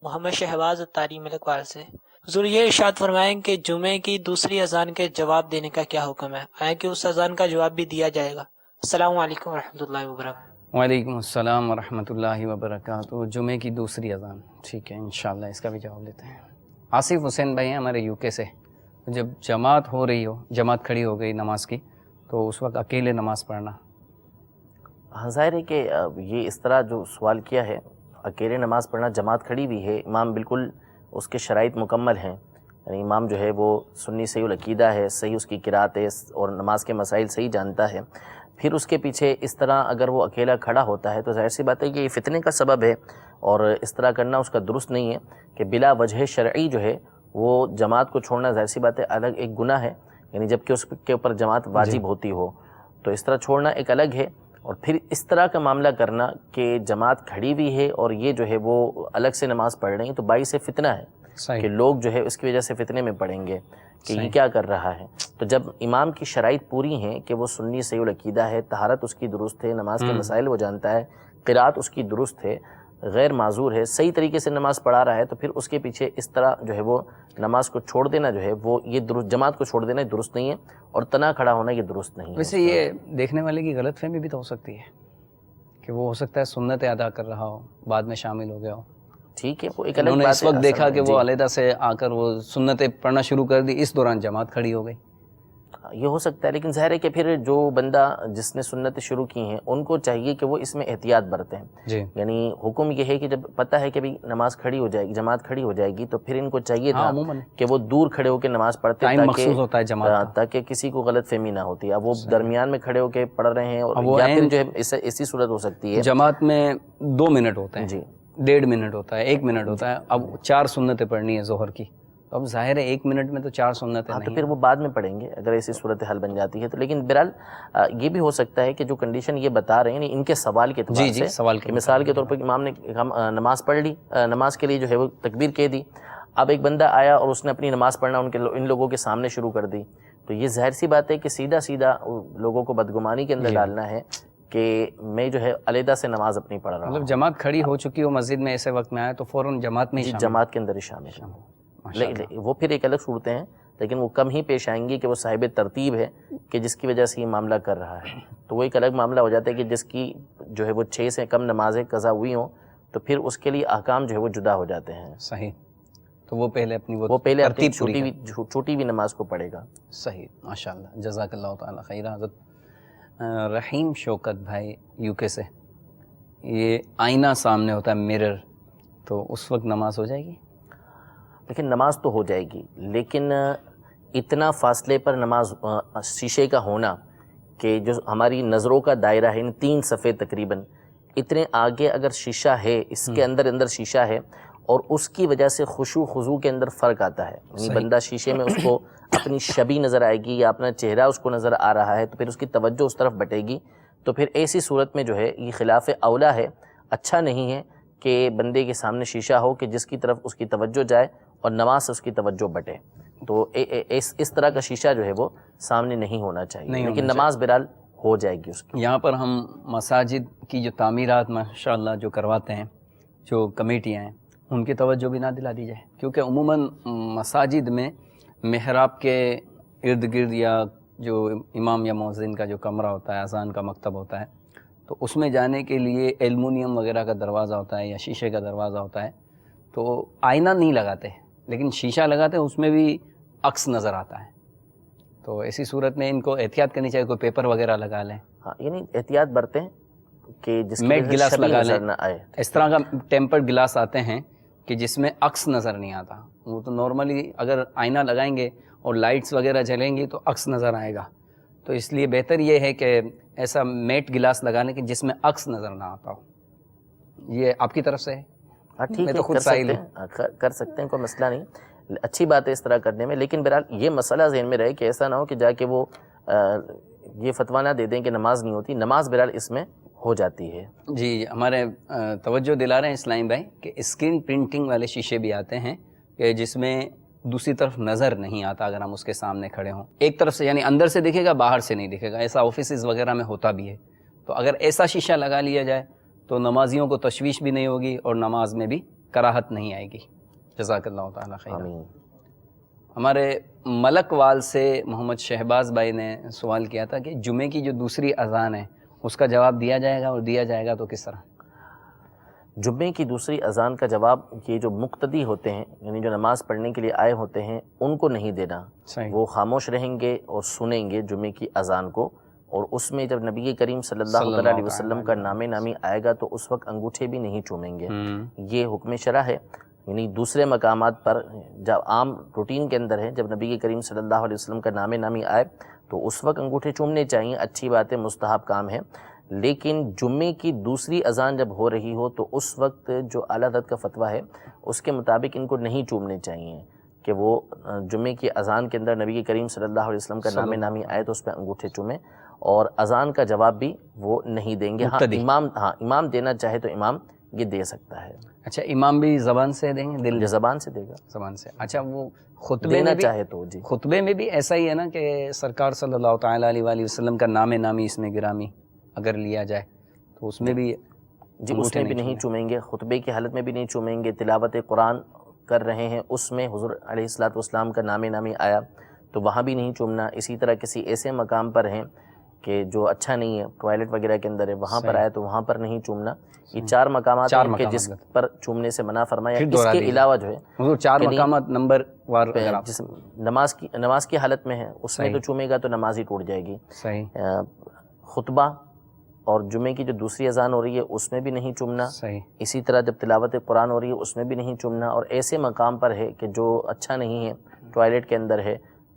S11: محمد شہباز اتاری ملک وال سے. حضور یہ ارشاد فرمائیں کہ جمعے کی دوسری اذان کے جواب دینے کا کیا حکم ہے؟ آیا کہ اس اذان کا جواب بھی دیا جائے گا؟ السلام علیکم ورحمۃ اللہ وبرکاتہ۔
S2: وعلیکم السلام ورحمۃ اللہ وبرکاتہ۔ جمعے کی دوسری اذان، ٹھیک ہے، انشاءاللہ اس کا بھی جواب لیتے ہیں۔ آصف حسین بھائی ہیں ہمارے یو کے سے، جب جماعت ہو رہی ہو، جماعت کھڑی ہو گئی نماز کی، تو اس وقت اکیلے نماز پڑھنا؟
S3: ہاں ظاہر ہے کہ یہ اس طرح جو سوال کیا ہے، اکیلے نماز پڑھنا، جماعت کھڑی بھی ہے، امام بالکل اس کے شرائط مکمل ہیں، یعنی امام جو ہے وہ سنی صحیح العقیدہ ہے، صحیح اس کی قرات ہے اور نماز کے مسائل صحیح جانتا ہے، پھر اس کے پیچھے اس طرح اگر وہ اکیلا کھڑا ہوتا ہے تو ظاہر سی بات ہے کہ یہ فتنے کا سبب ہے، اور اس طرح کرنا اس کا درست نہیں ہے کہ بلا وجہ شرعی جو ہے وہ جماعت کو چھوڑنا ظاہر سی بات ہے الگ ایک گناہ ہے، یعنی جب کہ اس کے اوپر جماعت واجب ہوتی ہو تو اس طرح چھوڑنا ایک الگ ہے، اور پھر اس طرح کا معاملہ کرنا کہ جماعت کھڑی ہوئی ہے اور یہ جو ہے وہ الگ سے نماز پڑھ رہے ہیں تو باعث فتنہ ہے کہ لوگ جو ہے اس کی وجہ سے فتنے میں پڑیں گے کہ یہ کیا کر رہا ہے۔ تو جب امام کی شرائط پوری ہیں کہ وہ سنی صحیح العقیدہ ہے، طہارت اس کی درست ہے، نماز کے مسائل وہ جانتا ہے، قرات اس کی درست ہے، غیر معذور ہے، صحیح طریقے سے نماز پڑھا رہا ہے، تو پھر اس کے پیچھے اس طرح جو ہے وہ نماز کو چھوڑ دینا جو ہے وہ یہ درست، جماعت کو چھوڑ دینا درست نہیں ہے، اور تنہا کھڑا ہونا یہ درست نہیں ہے۔
S2: ویسے یہ دیکھنے والے کی غلط فہمی بھی تو ہو سکتی ہے کہ وہ ہو سکتا ہے سنت ادا کر رہا ہو، بعد میں شامل ہو گیا ہو،
S3: ٹھیک ہے، وہ ایک الگ
S2: انہوں نے
S3: بات
S2: اس وقت
S3: ہے،
S2: دیکھا کہ
S3: جی۔
S2: وہ علیحدہ سے آ کر وہ سنتیں پڑھنا شروع کر دی، اس دوران جماعت کھڑی ہو گئی۔
S3: یہ ہو سکتا ہے، لیکن ظاہر ہے کہ پھر جو بندہ جس نے سنت شروع کی ہیں ان کو چاہیے کہ وہ اس میں احتیاط برتیں، یعنی حکم یہ ہے کہ جب پتہ ہے کہ بھی نماز کھڑی ہو جائے گی، جماعت کھڑی ہو جائے گی، تو پھر ان کو چاہیے تھا کہ وہ دور کھڑے ہو کے نماز پڑھتے تاکہ کسی کو غلط فہمی نہ ہوتی۔ اب وہ درمیان میں کھڑے ہو کے پڑھ رہے ہیں، اور یا پھر جو ہے ایسی صورت ہو سکتی ہے
S2: جماعت میں 2 منٹ ہوتے ہیں، 1.5 منٹ ہوتا ہے، 1 منٹ ہوتا ہے، اب 4 سنتیں پڑھنی ہے ظہر کی، اب ظاہر ہے 1 منٹ میں تو 4 سنتیں نہیں،
S3: تو پھر وہ بعد میں پڑھیں گے اگر ایسی صورتحال بن جاتی ہے تو۔ لیکن بہرحال یہ بھی ہو سکتا ہے کہ جو کنڈیشن یہ بتا رہے ہیں ان کے سوال کے اعتبار سے،
S2: سوال
S3: کہ مثال کے طور پر امام نے نماز پڑھ لی، نماز کے لیے جو ہے وہ تکبیر کہہ دی، اب ایک بندہ آیا اور اس نے اپنی نماز پڑھنا ان لوگوں کے سامنے شروع کر دی، تو یہ ظاہر سی بات ہے کہ سیدھا لوگوں کو بدگمانی کے اندر ڈالنا ہے کہ میں جو ہے علیحدہ سے نماز اپنی پڑھ رہا ہوں۔
S2: مطلب جماعت کھڑی ہو چکی ہو مسجد میں ایسے وقت میں آیا تو فوراً جماعت میں ہی
S3: جماعت کے اندر ہی شامل ہوں، وہ پھر ایک الگ صورتیں ہیں، لیکن وہ کم ہی پیش آئیں گی کہ وہ صاحب ترتیب ہے کہ جس کی وجہ سے یہ معاملہ کر رہا ہے، تو وہ ایک الگ معاملہ ہو جاتا ہے کہ جس کی جو ہے وہ 6 سے کم نمازیں قضا ہوئی ہوں تو پھر اس کے لیے احکام جو ہے وہ جدا ہو جاتے ہیں۔
S2: صحیح، تو وہ پہلے
S3: اپنی چھوٹی ہوئی نماز کو پڑھے گا۔
S2: صحیح، ماشاءاللہ، جزاک اللہ تعالی خیر۔ حضرت رحیم شوکت بھائی یو کے سے، یہ آئینہ سامنے ہوتا ہے مرر، تو اس وقت نماز ہو جائے گی؟
S3: لیکن نماز تو ہو جائے گی، لیکن اتنا فاصلے پر نماز شیشے کا ہونا کہ جو ہماری نظروں کا دائرہ ہے 3 صفحے تقریباً، اتنے آگے اگر شیشہ ہے، اس کے اندر شیشہ ہے، اور اس کی وجہ سے خشوع خضوع کے اندر فرق آتا ہے، یعنی بندہ شیشے میں اس کو اپنی شبیہ نظر آئے گی یا اپنا چہرہ اس کو نظر آ رہا ہے، تو پھر اس کی توجہ اس طرف بٹے گی، تو پھر ایسی صورت میں جو ہے یہ خلاف اولا ہے، اچھا نہیں ہے کہ بندے کے سامنے شیشہ ہو کہ جس کی طرف اس کی توجہ جائے اور نماز سے اس کی توجہ بٹے، تو اس طرح کا شیشہ جو ہے وہ سامنے نہیں ہونا چاہیے، لیکن نماز بہرحال ہو جائے گی اس کی۔
S2: یہاں پر ہم مساجد کی جو تعمیرات ماشاءاللہ جو کرواتے ہیں، جو کمیٹیاں ہیں، ان کی توجہ بھی نہ دلا دی جائے، کیونکہ عموماً مساجد میں محراب کے ارد گرد یا جو امام یا مؤذن کا جو کمرہ ہوتا ہے، اذان کا مکتب ہوتا ہے، تو اس میں جانے کے لیے ایلومینیم وغیرہ کا دروازہ ہوتا ہے یا شیشے کا دروازہ ہوتا ہے، تو آئینہ نہیں لگاتے، لیکن شیشہ لگاتے ہیں، اس میں بھی عکس نظر آتا ہے، تو ایسی صورت میں ان کو احتیاط کرنی چاہیے، کوئی پیپر وغیرہ لگا لیں،
S3: ہاں یعنی احتیاط برتیں کہ جس
S2: میٹ گلاس لگا لیں،
S3: نہ آئے،
S2: اس طرح کا ٹیمپرڈ گلاس آتے ہیں کہ جس میں عکس نظر نہیں آتا، وہ تو نارملی اگر آئینہ لگائیں گے اور لائٹس وغیرہ جلیں گی تو عکس نظر آئے گا، تو اس لیے بہتر یہ ہے کہ ایسا میٹ گلاس لگانے کے جس میں عکس نظر نہ آتا ہو۔ یہ آپ کی طرف سے ہے؟
S3: ہاں ٹھیک ہے، کر سکتے ہیں، کوئی مسئلہ نہیں، اچھی بات ہے اس طرح کرنے میں، لیکن بہرحال یہ مسئلہ ذہن میں رہے کہ ایسا نہ ہو کہ جا کے وہ یہ فتویٰ نہ دے دیں کہ نماز نہیں ہوتی، نماز بہرحال اس میں ہو جاتی ہے۔
S2: جی، ہمارے توجہ دلا رہے ہیں اسلام بھائی کہ اسکرین پرنٹنگ والے شیشے بھی آتے ہیں کہ جس میں دوسری طرف نظر نہیں آتا اگر ہم اس کے سامنے کھڑے ہوں، ایک طرف سے یعنی اندر سے دکھے گا، باہر سے نہیں دکھے گا، ایسا آفیسز وغیرہ میں ہوتا بھی ہے، تو اگر ایسا شیشہ لگا لیا جائے تو نمازیوں کو تشویش بھی نہیں ہوگی اور نماز میں بھی کراہت نہیں آئے گی۔ جزاک اللہ تعالیٰ خیر۔ ہمارے ملک وال سے محمد شہباز بھائی نے سوال کیا تھا کہ جمعے کی جو دوسری اذان ہے اس کا جواب دیا جائے گا، اور دیا جائے گا تو کس طرح؟
S3: جمعے کی دوسری اذان کا جواب یہ جو مقتدی ہوتے ہیں، یعنی جو نماز پڑھنے کے لیے آئے ہوتے ہیں، ان کو نہیں دینا. وہ خاموش رہیں گے اور سنیں گے جمعے کی اذان کو، اور اس میں جب نبی کریم صلی اللہ علیہ وسلم کا نام نامی آئے گا تو اس وقت انگوٹھے بھی نہیں چومیں گے. یہ حکم شرع ہے. یعنی دوسرے مقامات پر جب عام روٹین کے اندر ہے، جب نبی کریم صلی اللہ علیہ وسلم کا نام نامی آئے تو اس وقت انگوٹھے چومنے چاہیے، اچھی بات ہے، مستحب کام ہے. لیکن جمعے کی دوسری اذان جب ہو رہی ہو تو اس وقت جو اعلیٰ حضرت کا فتویٰ ہے اس کے مطابق ان کو نہیں چومنے چاہیے کہ وہ جمعے کی اذان کے اندر نبی کریم صلی اللہ علیہ وسلم کا نام نامی آئے تو اس پہ انگوٹھے چومیں، اور اذان کا جواب بھی وہ نہیں دیں گے. امام دینا چاہے تو امام یہ دے سکتا ہے.
S2: اچھا، امام بھی زبان سے دیں گے؟ دل
S3: زبان سے دے گا،
S2: زبان سے. اچھا، وہ خطبے میں
S3: چاہے تو جی،
S2: خطبے میں بھی ایسا ہی ہے نا کہ سرکار صلی اللہ تعالیٰ علیہ وآلہ وسلم کا نام نامی اس میں گرامی اگر لیا جائے تو اس میں بھی
S3: جی اس میں بھی نہیں چومیں گے. خطبے کی حالت میں بھی نہیں چومیں گے. تلاوت قرآن کر رہے ہیں اس میں حضور علیہ الصلوۃ والسلام کا نام نامی آیا تو وہاں بھی نہیں چومنا. اسی طرح کسی ایسے مقام پر ہیں کہ جو اچھا نہیں ہے، ٹوائلٹ وغیرہ کے اندر ہے، وہاں پر آیا تو وہاں پر نہیں چومنا. یہ 4 مقامات ہیں کہ جس پر چومنے سے منع فرمایا. اس کے علاوہ جو ہے
S2: 4 مقامات نمبر وار
S3: جس نماز کی حالت میں ہے اس میں تو چومے گا تو نماز ہی ٹوٹ جائے گی. خطبہ اور جمعے کی جو دوسری اذان ہو رہی ہے اس میں بھی نہیں چومنا. اسی طرح جب تلاوت قرآن ہو رہی ہے اس میں بھی نہیں چومنا. اور ایسے مقام پر ہے کہ جو اچھا نہیں ہے، ٹوائلٹ کے اندر ہے،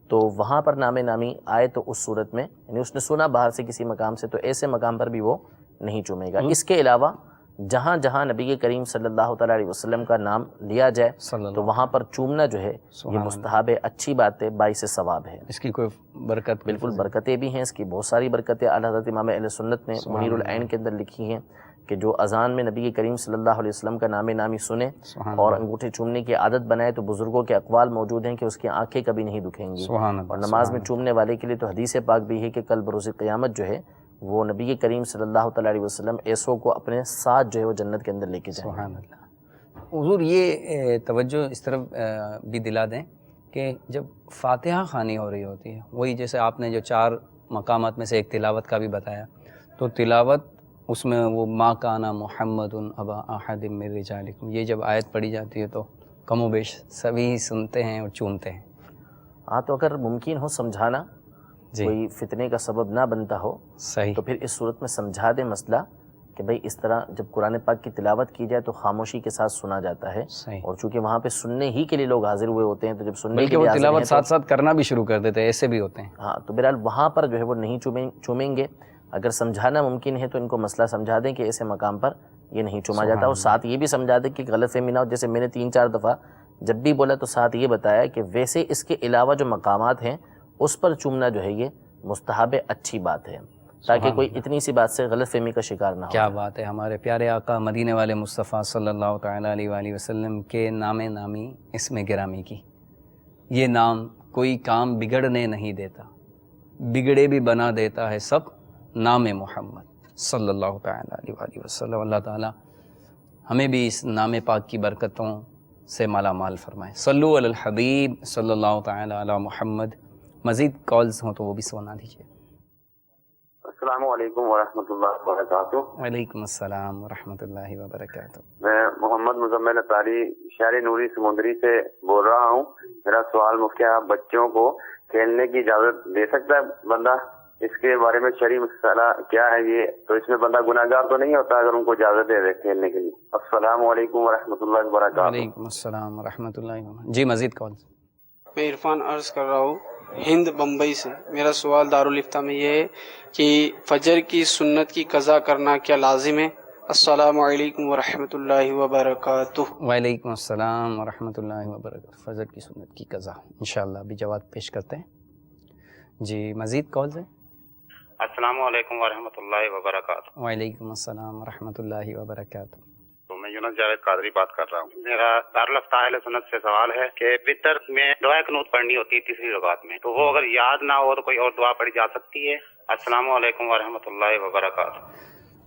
S3: تو وہاں پر نام نامی آئے تو اس صورت میں، یعنی اس نے سنا باہر سے کسی مقام سے، تو ایسے مقام پر بھی وہ نہیں چومے گا. اس کے علاوہ جہاں جہاں نبی کریم صلی اللہ تعالیٰ علیہ وسلم کا نام لیا جائے تو وہاں پر چومنا جو ہے یہ مستحب ہے، اچھی بات ہے، باعث ثواب ہے.
S2: اس کی کوئی برکت؟
S3: بالکل برکتیں بھی ہیں، اس کی بہت ساری برکتیں اعلیٰ حضرت امام اہل سنت نے منیر العین کے اندر لکھی ہیں کہ جو اذان میں نبی کریم صلی اللہ علیہ وسلم کا نام نامی سنے اور انگوٹھے چومنے کی عادت بنائے تو بزرگوں کے اقوال موجود ہیں کہ اس کی آنکھیں کبھی نہیں دکھیں گی. اور نماز میں چومنے والے کے لیے تو حدیث پاک بھی ہے کہ کل بروز قیامت جو ہے وہ نبی کریم صلی اللہ تعالیٰ علیہ وسلم ایسوں کو اپنے ساتھ جو ہے وہ جنت کے اندر لے کے جائیں.
S2: سبحان اللہ. حضور یہ توجہ اس طرف بھی دلا دیں کہ جب فاتحہ خوانی ہو رہی ہوتی ہے، وہی جیسے آپ نے جو 4 مقامات میں سے ایک تلاوت کا بھی بتایا، تو تلاوت اس میں وہ ما کانا محمد ابا احد من رجالکم، یہ جب آیت پڑھی جاتی ہے تو کم و بیش سبھی سنتے ہیں اور چومتے ہیں.
S3: ہاں تو اگر ممکن ہو سمجھانا، کوئی فتنے کا سبب نہ بنتا ہو تو پھر اس صورت میں سمجھا دیں مسئلہ کہ بھئی اس طرح جب قرآن پاک کی تلاوت کی جائے تو خاموشی کے ساتھ سنا جاتا ہے، اور چونکہ وہاں پہ سننے ہی کے لیے لوگ حاضر ہوئے ہوتے ہیں تو جب سننے کے لیے
S2: تلاوت ساتھ ساتھ کرنا بھی شروع کر دیتے ہیں، ایسے بھی ہوتے ہیں.
S3: ہاں تو بہرحال وہاں پر جو ہے وہ نہیں چومیں گے. اگر سمجھانا ممکن ہے تو ان کو مسئلہ سمجھا دیں کہ ایسے مقام پر یہ نہیں چوما جاتا، اور ساتھ یہ بھی سمجھا دیں کہ غلط فہمی نہ ہو. جیسے میں نے 3-4 دفعہ جب بھی بولا تو ساتھ یہ بتایا کہ ویسے اس کے علاوہ جو مقامات ہیں اس پر چومنا جو ہے یہ مستحب اچھی بات ہے، تاکہ کوئی اتنی سی بات سے غلط فہمی کا شکار نہ ہو.
S2: کیا بات ہے. ہمارے پیارے آقا مدینے والے مصطفیٰ صلی اللہ تعالیٰ علیہ وآلہ وسلم کے نام نامی اس میں گرامی کی. یہ نام کوئی کام بگڑنے نہیں دیتا، بگڑے بھی بنا دیتا ہے سب. نام محمد صلی اللہ تعالیٰ علیہ وآلہ وسلم. اللہ تعالیٰ ہمیں بھی اس نام پاک کی برکتوں سے مالا مال فرمائے. صلو علی الحبیب صلی اللہ تعالیٰ علی محمد. مزید کالز ہوں تو وہ بھی سنا دیجیے.
S12: السلام علیکم ورحمۃ اللہ وبرکاتہ.
S2: وعلیکم السلام ورحمۃ اللہ وبرکاتہ.
S12: میں محمد مزمل اطاری شہر نوری سمندری سے بول رہا ہوں. میرا سوال مفتی صاحب، بچوں کو کھیلنے کی اجازت دے سکتا ہے بندہ؟ اس کے بارے میں شرعی مسئلہ کیا ہے یہ؟ تو اس میں بندہ گناہ گار تو نہیں ہوتا اگر ان کو اجازت دے کھیلنے کے لیے؟ السلام علیکم ورحمۃ اللہ وبرکاتہ.
S2: وعلیکم السلام ورحمۃ اللہ وبرکاتہ. جی مزید کال.
S13: میں عرفان عرض کر رہا ہوں ہند بمبئی سے. میرا سوال دارالفتہ میں یہ ہے کہ فجر کی سنت کی قضا کرنا کیا لازم ہے؟ السلام علیکم ورحمۃ اللہ وبرکاتہ.
S2: وعلیکم السلام ورحمۃ اللہ وبرکاتہ. فجر کی سنت کی قضا انشاءاللہ ابھی جواب پیش کرتے ہیں. جی مزید کالز ہیں.
S14: السلام علیکم ورحمۃ اللہ وبرکاتہ.
S2: وعلیکم السلام ورحمۃ اللہ وبرکاتہ.
S14: تو میں یونس جاوید قادری بات کر رہا ہوں. میرا دارالفتہ اہل سنت سے سوال ہے کہ وتر میں دعا قنوت پڑھنی ہوتی ہے تیسری رکعت میں، تو وہ اگر یاد نہ ہو تو کوئی اور دعا پڑھی جا سکتی ہے؟ السلام علیکم ورحمۃ اللہ وبرکاتہ.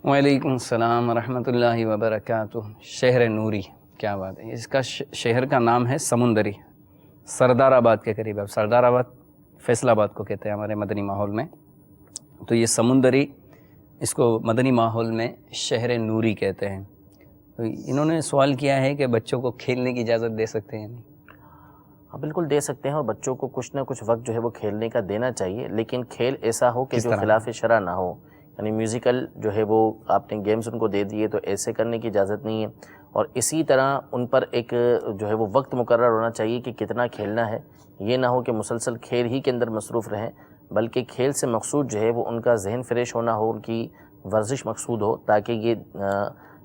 S2: وعلیکم السلام ورحمۃ اللہ وبرکاتہ. شہر نوری، کیا بات ہے. اس کا شہر کا نام ہے سمندری. سردار آباد کے قریب ہے. سردار آباد فیصل آباد کو کہتے ہیں ہمارے مدنی ماحول میں. تو یہ سمندری، اس کو مدنی ماحول میں شہر نوری کہتے ہیں. تو انہوں نے سوال کیا ہے کہ بچوں کو کھیلنے کی اجازت دے سکتے ہیں؟ نہیں.
S3: ہاں بالکل دے سکتے ہیں، اور بچوں کو کچھ نہ کچھ وقت جو ہے وہ کھیلنے کا دینا چاہیے، لیکن کھیل ایسا ہو کہ جو خلاف شرع نہ ہو. یعنی میوزیکل جو ہے وہ آپ نے گیمز ان کو دے دیے تو ایسے کرنے کی اجازت نہیں ہے. اور اسی طرح ان پر ایک جو ہے وہ وقت مقرر ہونا چاہیے کہ کتنا کھیلنا ہے. یہ نہ ہو کہ مسلسل کھیل ہی کے اندر مصروف رہیں، بلکہ کھیل سے مقصود جو ہے وہ ان کا ذہن فریش ہونا ہو، ان کی ورزش مقصود ہو، تاکہ یہ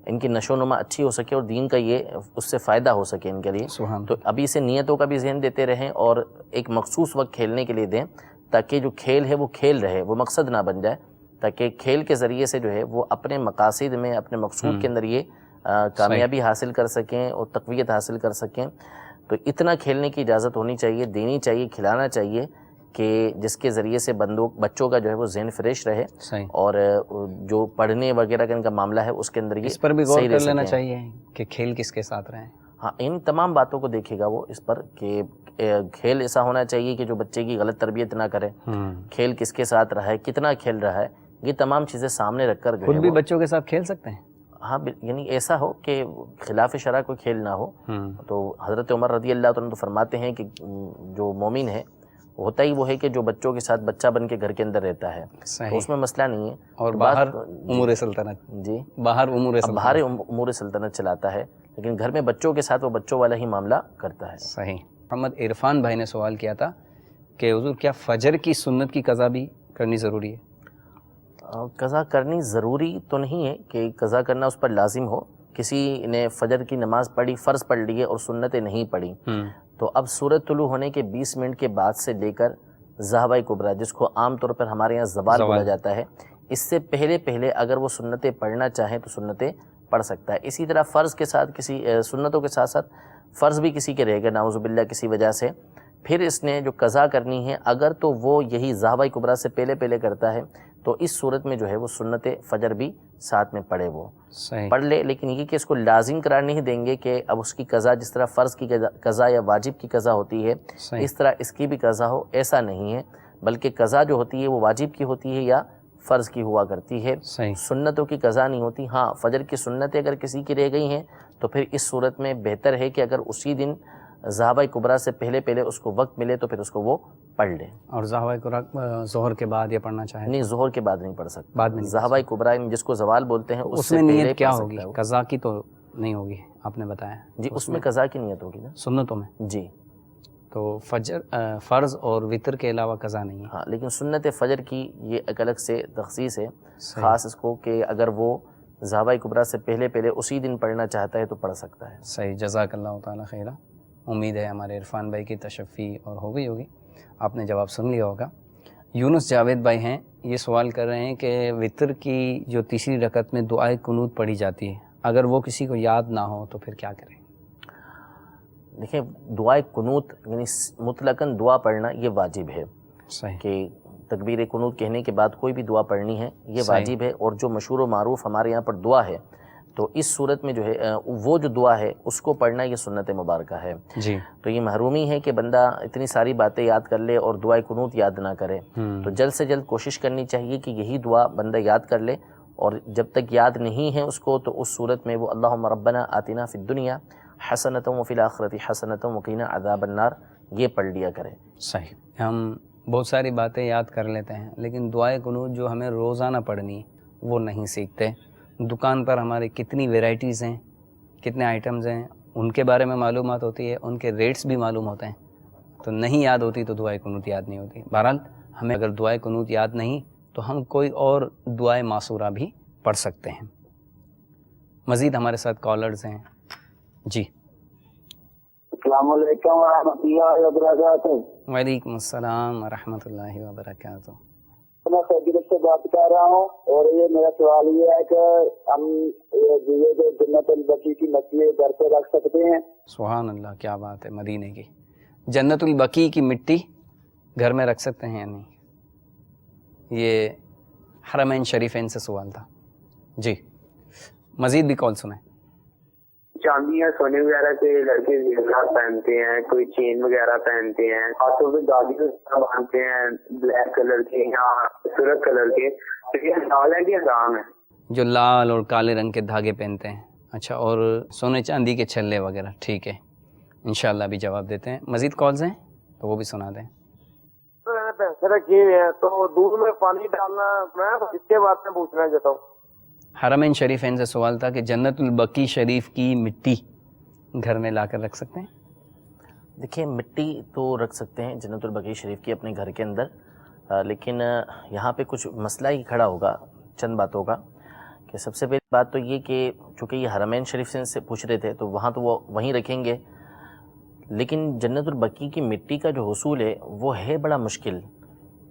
S3: ان کی نشو و نما اچھی ہو سکے اور دین کا یہ اس سے فائدہ ہو سکے ان کے لیے. تو ابھی سے نیتوں کا بھی ذہن دیتے رہیں اور ایک مخصوص وقت کھیلنے کے لیے دیں، تاکہ جو کھیل ہے وہ کھیل رہے، وہ مقصد نہ بن جائے، تاکہ کھیل کے ذریعے سے جو ہے وہ اپنے مقاصد میں، اپنے مقصود کے اندر یہ کامیابی حاصل کر سکیں اور تقویت حاصل کر سکیں. تو اتنا کھیلنے کی اجازت ہونی چاہیے، دینی چاہیے، کھلانا چاہیے کہ جس کے ذریعے سے بچوں کا جو ہے وہ ذہن فریش رہے. اور جو پڑھنے وغیرہ کا ان کا معاملہ ہے اس کے اندر یہ
S2: اس پر بھی غور کر لینا چاہیے کہ کھیل کس کے ساتھ رہیں.
S3: ہاں ان تمام باتوں کو دیکھے گا وہ اس پر کہ کھیل ایسا ہونا چاہیے کہ جو بچے کی غلط تربیت نہ کرے. کھیل کس کے ساتھ رہا ہے، کتنا کھیل رہا ہے، یہ تمام چیزیں سامنے رکھ کر
S2: خود بھی بچوں کے ساتھ کھیل سکتے ہیں.
S3: ہاں یعنی ایسا ہو کہ خلاف شرع کوئی کھیل نہ ہو. تو حضرت عمر رضی اللہ عنہ تو فرماتے ہیں کہ جو مومن ہے ہوتا ہی وہ ہے کہ جو بچوں کے ساتھ بچہ بن کے گھر کے اندر رہتا ہے. تو اس میں مسئلہ نہیں ہے.
S2: اور باہر امور سلطنت،
S3: جی
S2: باہر
S3: امور سلطنت چلاتا ہے، لیکن گھر میں بچوں کے ساتھ وہ بچوں والا ہی معاملہ کرتا ہے.
S2: صحیح. محمد عرفان بھائی نے سوال کیا تھا کہ حضور کیا فجر کی سنت کی قضا بھی کرنی ضروری ہے؟
S3: قضا کرنی ضروری تو نہیں ہے کہ قضا کرنا اس پر لازم ہو. کسی نے فجر کی نماز پڑھی، فرض پڑھ لیے اور سنتیں نہیں پڑھی، تو اب سورج طلوع ہونے کے 20 منٹ کے بعد سے لے کر ذہبۂ کبریٰ، جس کو عام طور پر ہمارے یہاں زوال بولا جاتا ہے، اس سے پہلے اگر وہ سنتیں پڑھنا چاہیں تو سنتیں پڑھ سکتا ہے. اسی طرح فرض کے ساتھ سنتوں کے ساتھ ساتھ فرض بھی کسی کے رہے گا نعوذ باللہ کسی وجہ سے، پھر اس نے جو قضا کرنی ہے اگر تو وہ یہی ذہبۂ کبریٰ سے پہلے کرتا ہے تو اس صورت میں جو ہے وہ سنت فجر بھی ساتھ میں پڑھے، وہ پڑھ لے. لیکن یہ کہ اس کو لازم قرار نہیں دیں گے کہ اب اس کی قضا جس طرح فرض کی قضا یا واجب کی قضا ہوتی ہے اس طرح اس کی بھی قضا ہو، ایسا نہیں ہے. بلکہ قضا جو ہوتی ہے وہ واجب کی ہوتی ہے یا فرض کی ہوا کرتی ہے، سنتوں کی قضا نہیں ہوتی. ہاں فجر کی سنتیں اگر کسی کی رہ گئی ہیں تو پھر اس صورت میں بہتر ہے کہ اگر اسی دن ذہبۂ کبریٰ سے پہلے اس کو وقت ملے تو پھر اس کو وہ پڑھ لے. اور
S2: ذہبۂ کبریٰ ظہر کے بعد یا پڑھنا چاہے؟
S3: نہیں، ظہر کے بعد نہیں پڑھ سکتا. بعد میں ذہبۂ کبریٰ جس کو زوال بولتے ہیں
S2: اس میں نیت کیا ہوگی؟ قضا کی تو نہیں ہوگی آپ نے بتایا.
S3: جی اس میں قضا کی نیت ہوگی نا
S2: سنتوں میں.
S3: جی
S2: تو فجر فرض اور وتر کے علاوہ قضا نہیں ہے.
S3: ہاں لیکن سنت فجر کی یہ ایک الگ سے تخصیص ہے خاص اس کو کہ اگر وہ ذہبۂ کبریٰ سے پہلے اسی دن پڑھنا چاہتا ہے تو پڑھ سکتا ہے.
S2: صحیح. جزاک اللہ تعالیٰ خیرہ. امید ہے ہمارے عرفان بھائی کی تشفی اور ہو گئی ہوگی، آپ نے جواب سن لیا ہوگا. یونس جاوید بھائی ہیں، یہ سوال کر رہے ہیں کہ وتر کی جو تیسری رکعت میں دعائے قنوت پڑھی جاتی ہے، اگر وہ کسی کو یاد نہ ہو تو پھر کیا کریں؟
S3: دیکھیں دعائے قنوت یعنی مطلقاً دعا پڑھنا یہ واجب ہے.
S2: صحیح.
S3: کہ تکبیر قنوت کہنے کے بعد کوئی بھی دعا پڑھنی ہے یہ واجب ہے. اور جو مشہور و معروف ہمارے یہاں پر دعا ہے تو اس صورت میں جو ہے وہ جو دعا ہے اس کو پڑھنا یہ سنت مبارکہ ہے.
S2: جی.
S3: تو یہ محرومی ہے کہ بندہ اتنی ساری باتیں یاد کر لے اور دعائے قنوت یاد نہ کرے. تو جلد سے جلد کوشش کرنی چاہیے کہ یہی دعا بندہ یاد کر لے، اور جب تک یاد نہیں ہے اس کو تو اس صورت میں وہ اللہم ربنا آتنا فی الدنیا حسنۃ وفی الآخرۃ حسنۃ وقنا عذاب النار یہ پڑھ لیا کرے.
S2: صحیح. ہم بہت ساری باتیں یاد کر لیتے ہیں لیکن دعائے قنوت جو ہمیں روزانہ پڑھنی وہ نہیں سیکھتے. دکان پر ہمارے کتنی ویرائٹیز ہیں، کتنے آئٹمز ہیں، ان کے بارے میں معلومات ہوتی ہے، ان کے ریٹس بھی معلوم ہوتے ہیں، تو نہیں یاد ہوتی تو دعائے قنوت یاد نہیں ہوتی. بہرحال ہمیں اگر دعائے قنوت یاد نہیں تو ہم کوئی اور دعائے معصورہ بھی پڑھ سکتے ہیں. مزید ہمارے ساتھ کالرز ہیں. جی
S15: السلام علیکم ورحمۃ اللہ وبرکاتہ.
S2: وعلیکم السلام ورحمۃ اللہ وبرکاتہ.
S15: میں سعید سے بات کر رہا ہوں اور یہ میرا سوال یہ ہے کہ ہم یہ جو جنت البقیع کی مٹی گھر پہ رکھ سکتے ہیں؟
S2: سبحان اللہ، کیا بات ہے. مدینے کی جنت البقیع کی مٹی گھر میں رکھ سکتے ہیں یا نہیں؟ یہ حرمین شریفین سے سوال تھا. جی مزید بھی کال سنیں.
S15: چاندی یا سونے وغیرہ کے لڑکے زیورات پہنتے ہیں, کوئی چین وغیرہ پہنتے ہیں, ہاتھوں پہ داغی باندھتے ہیں بلیک کلر کے یا سرخ کلر کے, تو یہ حلال ہے کہ حرام ہے؟
S2: جو لال اور کالے رنگ کے دھاگے پہنتے ہیں, اچھا, اور سونے چاندی کے چھلے وغیرہ, ٹھیک ہے, انشاءاللہ بھی جواب دیتے ہیں. مزید کالز ہیں تو وہ بھی سنا دیں.
S8: پیسے رکھے ہوئے ہیں تو دودھ میں پانی ڈالنا, میں اس کے بارے میں پوچھنا چاہتا ہوں.
S2: حرمین شریفین سے سوال تھا کہ جنت البقیع شریف کی مٹی گھر میں لا کر رکھ سکتے ہیں؟
S3: دیکھیں مٹی تو رکھ سکتے ہیں جنت البقیع شریف کی اپنے گھر کے اندر, لیکن یہاں پہ کچھ مسئلہ ہی کھڑا ہوگا چند باتوں کا. کہ سب سے پہلی بات تو یہ کہ چونکہ یہ حرمین شریف سے پوچھ رہے تھے تو وہاں تو وہ وہیں رکھیں گے, لیکن جنت البقیع کی مٹی کا جو حصول ہے وہ ہے بڑا مشکل,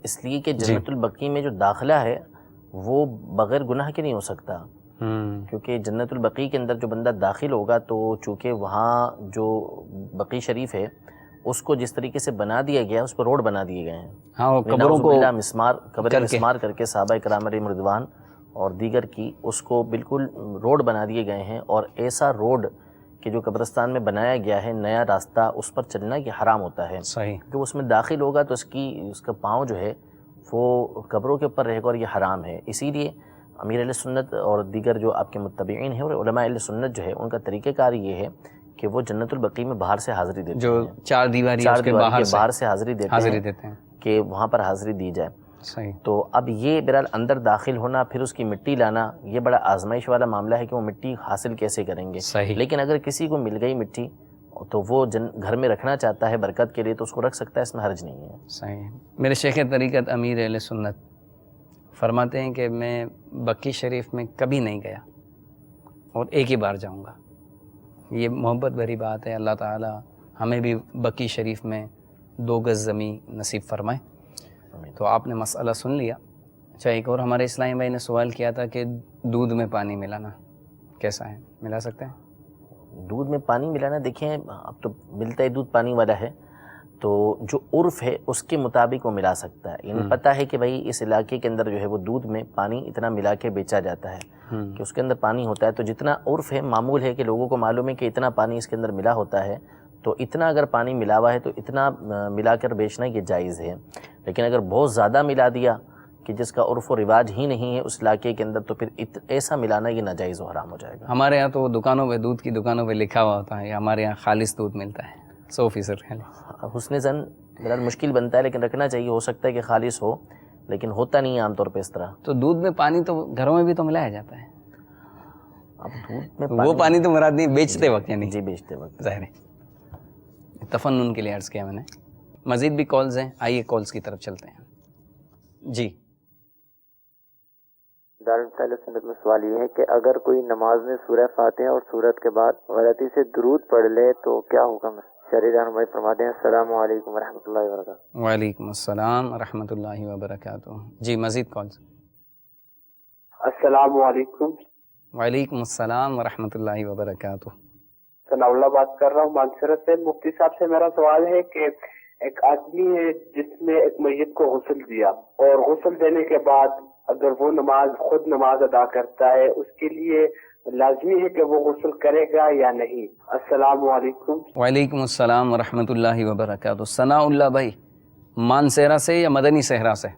S3: اس لیے کہ جنت البقیع میں جو داخلہ ہے وہ بغیر گناہ کے نہیں ہو سکتا, کیونکہ جنت البقیع کے اندر جو بندہ داخل ہوگا تو چونکہ وہاں جو بقیع شریف ہے اس کو جس طریقے سے بنا دیا گیا ہے اس پر روڈ بنا دیے گئے ہیں,
S2: قبروں کو
S3: مسمار کر کے صحابہ کرام علیہم رضوان اور دیگر کی اس کو بالکل روڈ بنا دیے گئے ہیں, اور ایسا روڈ کہ جو قبرستان میں بنایا گیا ہے نیا راستہ, اس پر چلنا یہ حرام ہوتا ہے.
S2: صحیح,
S3: کہ اس میں داخل ہوگا تو اس کا پاؤں جو ہے وہ قبروں کے اوپر رہے گا اور یہ حرام ہے. اسی لیے امیر اہل سنت اور دیگر جو آپ کے متبعین ہیں اور علماء اہل سنت جو ہے ان کا طریقہ کار یہ ہے کہ وہ جنت البقیع میں باہر سے حاضری دیتے ہیں,
S2: جو چار دیواری کے
S3: باہر سے حاضری دیتے ہیں کہ وہاں پر حاضری دی جائے.
S2: صحیح.
S3: تو اب یہ بہرحال اندر داخل ہونا پھر اس کی مٹی لانا یہ بڑا آزمائش والا معاملہ ہے کہ وہ مٹی حاصل کیسے کریں گے.
S2: صحیح.
S3: لیکن اگر کسی کو مل گئی مٹی تو وہ گھر میں رکھنا چاہتا ہے برکت کے لیے تو اس کو رکھ سکتا ہے, اس میں حرج نہیں ہے.
S2: صحیح. میرے شیخ طریقت امیر اہل سنت فرماتے ہیں کہ میں بقیع شریف میں کبھی نہیں گیا اور ایک ہی بار جاؤں گا. یہ محبت بھری بات ہے. اللہ تعالی ہمیں بھی بقیع شریف میں 2 گز زمین نصیب فرمائے. تو آپ نے مسئلہ سن لیا. اچھا, ایک اور ہمارے اسلامی بھائی نے سوال کیا تھا کہ دودھ میں پانی ملانا کیسا ہے, ملا سکتے ہیں؟
S3: دودھ میں پانی ملانا دیکھیں اب تو ملتا ہے دودھ پانی والا ہے, تو جو عرف ہے اس کے مطابق وہ ملا سکتا ہے. یعنی پتہ ہے کہ بھائی اس علاقے کے اندر جو ہے وہ دودھ میں پانی اتنا ملا کے بیچا جاتا ہے کہ اس کے اندر پانی ہوتا ہے, تو جتنا عرف ہے معمول ہے کہ لوگوں کو معلوم ہے کہ اتنا پانی اس کے اندر ملا ہوتا ہے, تو اتنا اگر پانی ملا ہوا ہے تو اتنا ملا کر بیچنا یہ جائز ہے. لیکن اگر بہت زیادہ ملا دیا کہ جس کا عرف و رواج ہی نہیں ہے اس علاقے کے اندر تو پھر ایسا ملانا یہ ناجائز و حرام ہو جائے گا.
S2: ہمارے یہاں تو دکانوں پہ دودھ کی دکانوں پہ لکھا ہوا ہوتا ہے ہمارے یہاں خالص دودھ ملتا ہے 100% خالص.
S3: حسن زن بہرحال مشکل بنتا ہے لیکن رکھنا چاہیے, ہو سکتا ہے کہ خالص ہو لیکن ہوتا نہیں ہے عام طور پہ اس طرح.
S2: تو دودھ میں پانی تو گھروں میں بھی تو ملایا جاتا ہے.
S3: اب دودھ میں
S2: وہ پانی تو مراد نہیں بیچتے وقت, یعنی
S3: جی بیچتے وقت
S2: ظاہر ہے, تفنن کے لیے عرض کیا میں نے. مزید بھی کالز ہیں, آئیے کالز کی طرف چلتے ہیں. جی
S5: دارالفتا سنت میں سوال یہ ہے کہ اگر کوئی نماز میں سورہ فاتحہ اور سورت کے بعد غلطی سے درود پڑھ لے تو کیا حکم ہے؟ شرعی رہنمائی فرماتے ہیں. السلام علیکم ورحمۃ اللہ وبرکاتہ.
S2: وعلیکم السلام ورحمۃ اللہ وبرکاتہ. جی مزید کالز.
S16: السلام علیکم.
S2: وعلیکم السلام ورحمۃ اللہ وبرکاتہ.
S16: ثناء اللہ بات کر رہا ہوں مانسرت سے. مفتی صاحب سے میرا سوال ہے کہ ایک آدمی ہے جس نے ایک میت کو غسل دیا اور غسل دینے کے بعد اگر وہ خود نماز ادا کرتا ہے اس کے لیے لازمی ہے کہ وہ غسل کرے گا یا نہیں؟ السلام علیکم.
S2: وعلیکم السلام ورحمۃ اللہ وبرکاتہ. ثناء اللہ بھائی مانسہرہ سے یا مدنی صحرا سے؟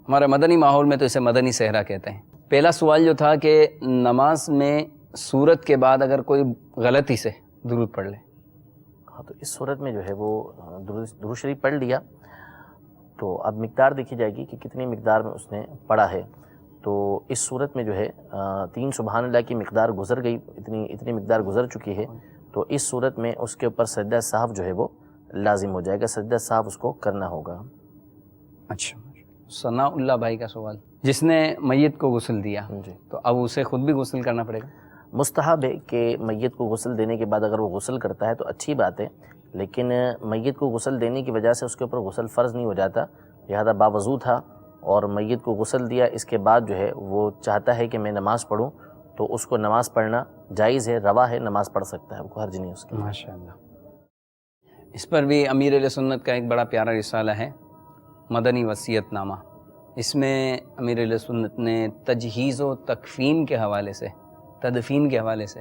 S2: ہمارے مدنی ماحول میں تو اسے مدنی صحرا کہتے ہیں. پہلا سوال جو تھا کہ نماز میں سورت کے بعد اگر کوئی غلطی سے درود پڑھ لے,
S3: ہاں تو اس صورت میں جو ہے وہ درود شریف پڑھ لیا تو اب مقدار دیکھی جائے گی کہ کتنی مقدار میں اس نے پڑھا ہے. تو اس صورت میں جو ہے 3 سبحان اللہ کی مقدار گزر گئی, اتنی مقدار گزر چکی ہے, تو اس صورت میں اس کے اوپر سجدہ سہو جو ہے وہ لازم ہو جائے گا, سجدہ سہو اس کو کرنا ہوگا.
S2: اچھا, ثناء اللہ بھائی کا سوال, جس نے میت کو غسل دیا تو اب اسے خود بھی غسل کرنا پڑے گا؟
S3: مستحب ہے کہ میت کو غسل دینے کے بعد اگر وہ غسل کرتا ہے تو اچھی بات ہے, لیکن میت کو غسل دینے کی وجہ سے اس کے اوپر غسل فرض نہیں ہو جاتا, لہذا باوضو تھا اور میت کو غسل دیا, اس کے بعد جو ہے وہ چاہتا ہے کہ میں نماز پڑھوں تو اس کو نماز پڑھنا جائز ہے, روا ہے, نماز پڑھ سکتا ہے, کوئی حرج نہیں اس کے.
S2: ماشاءاللہ. اس پر بھی امیر اہل سنت کا ایک بڑا پیارا رسالہ ہے مدنی وصیت نامہ. اس میں امیر اہل سنت نے تجہیز و تکفین کے حوالے سے, تدفین کے حوالے سے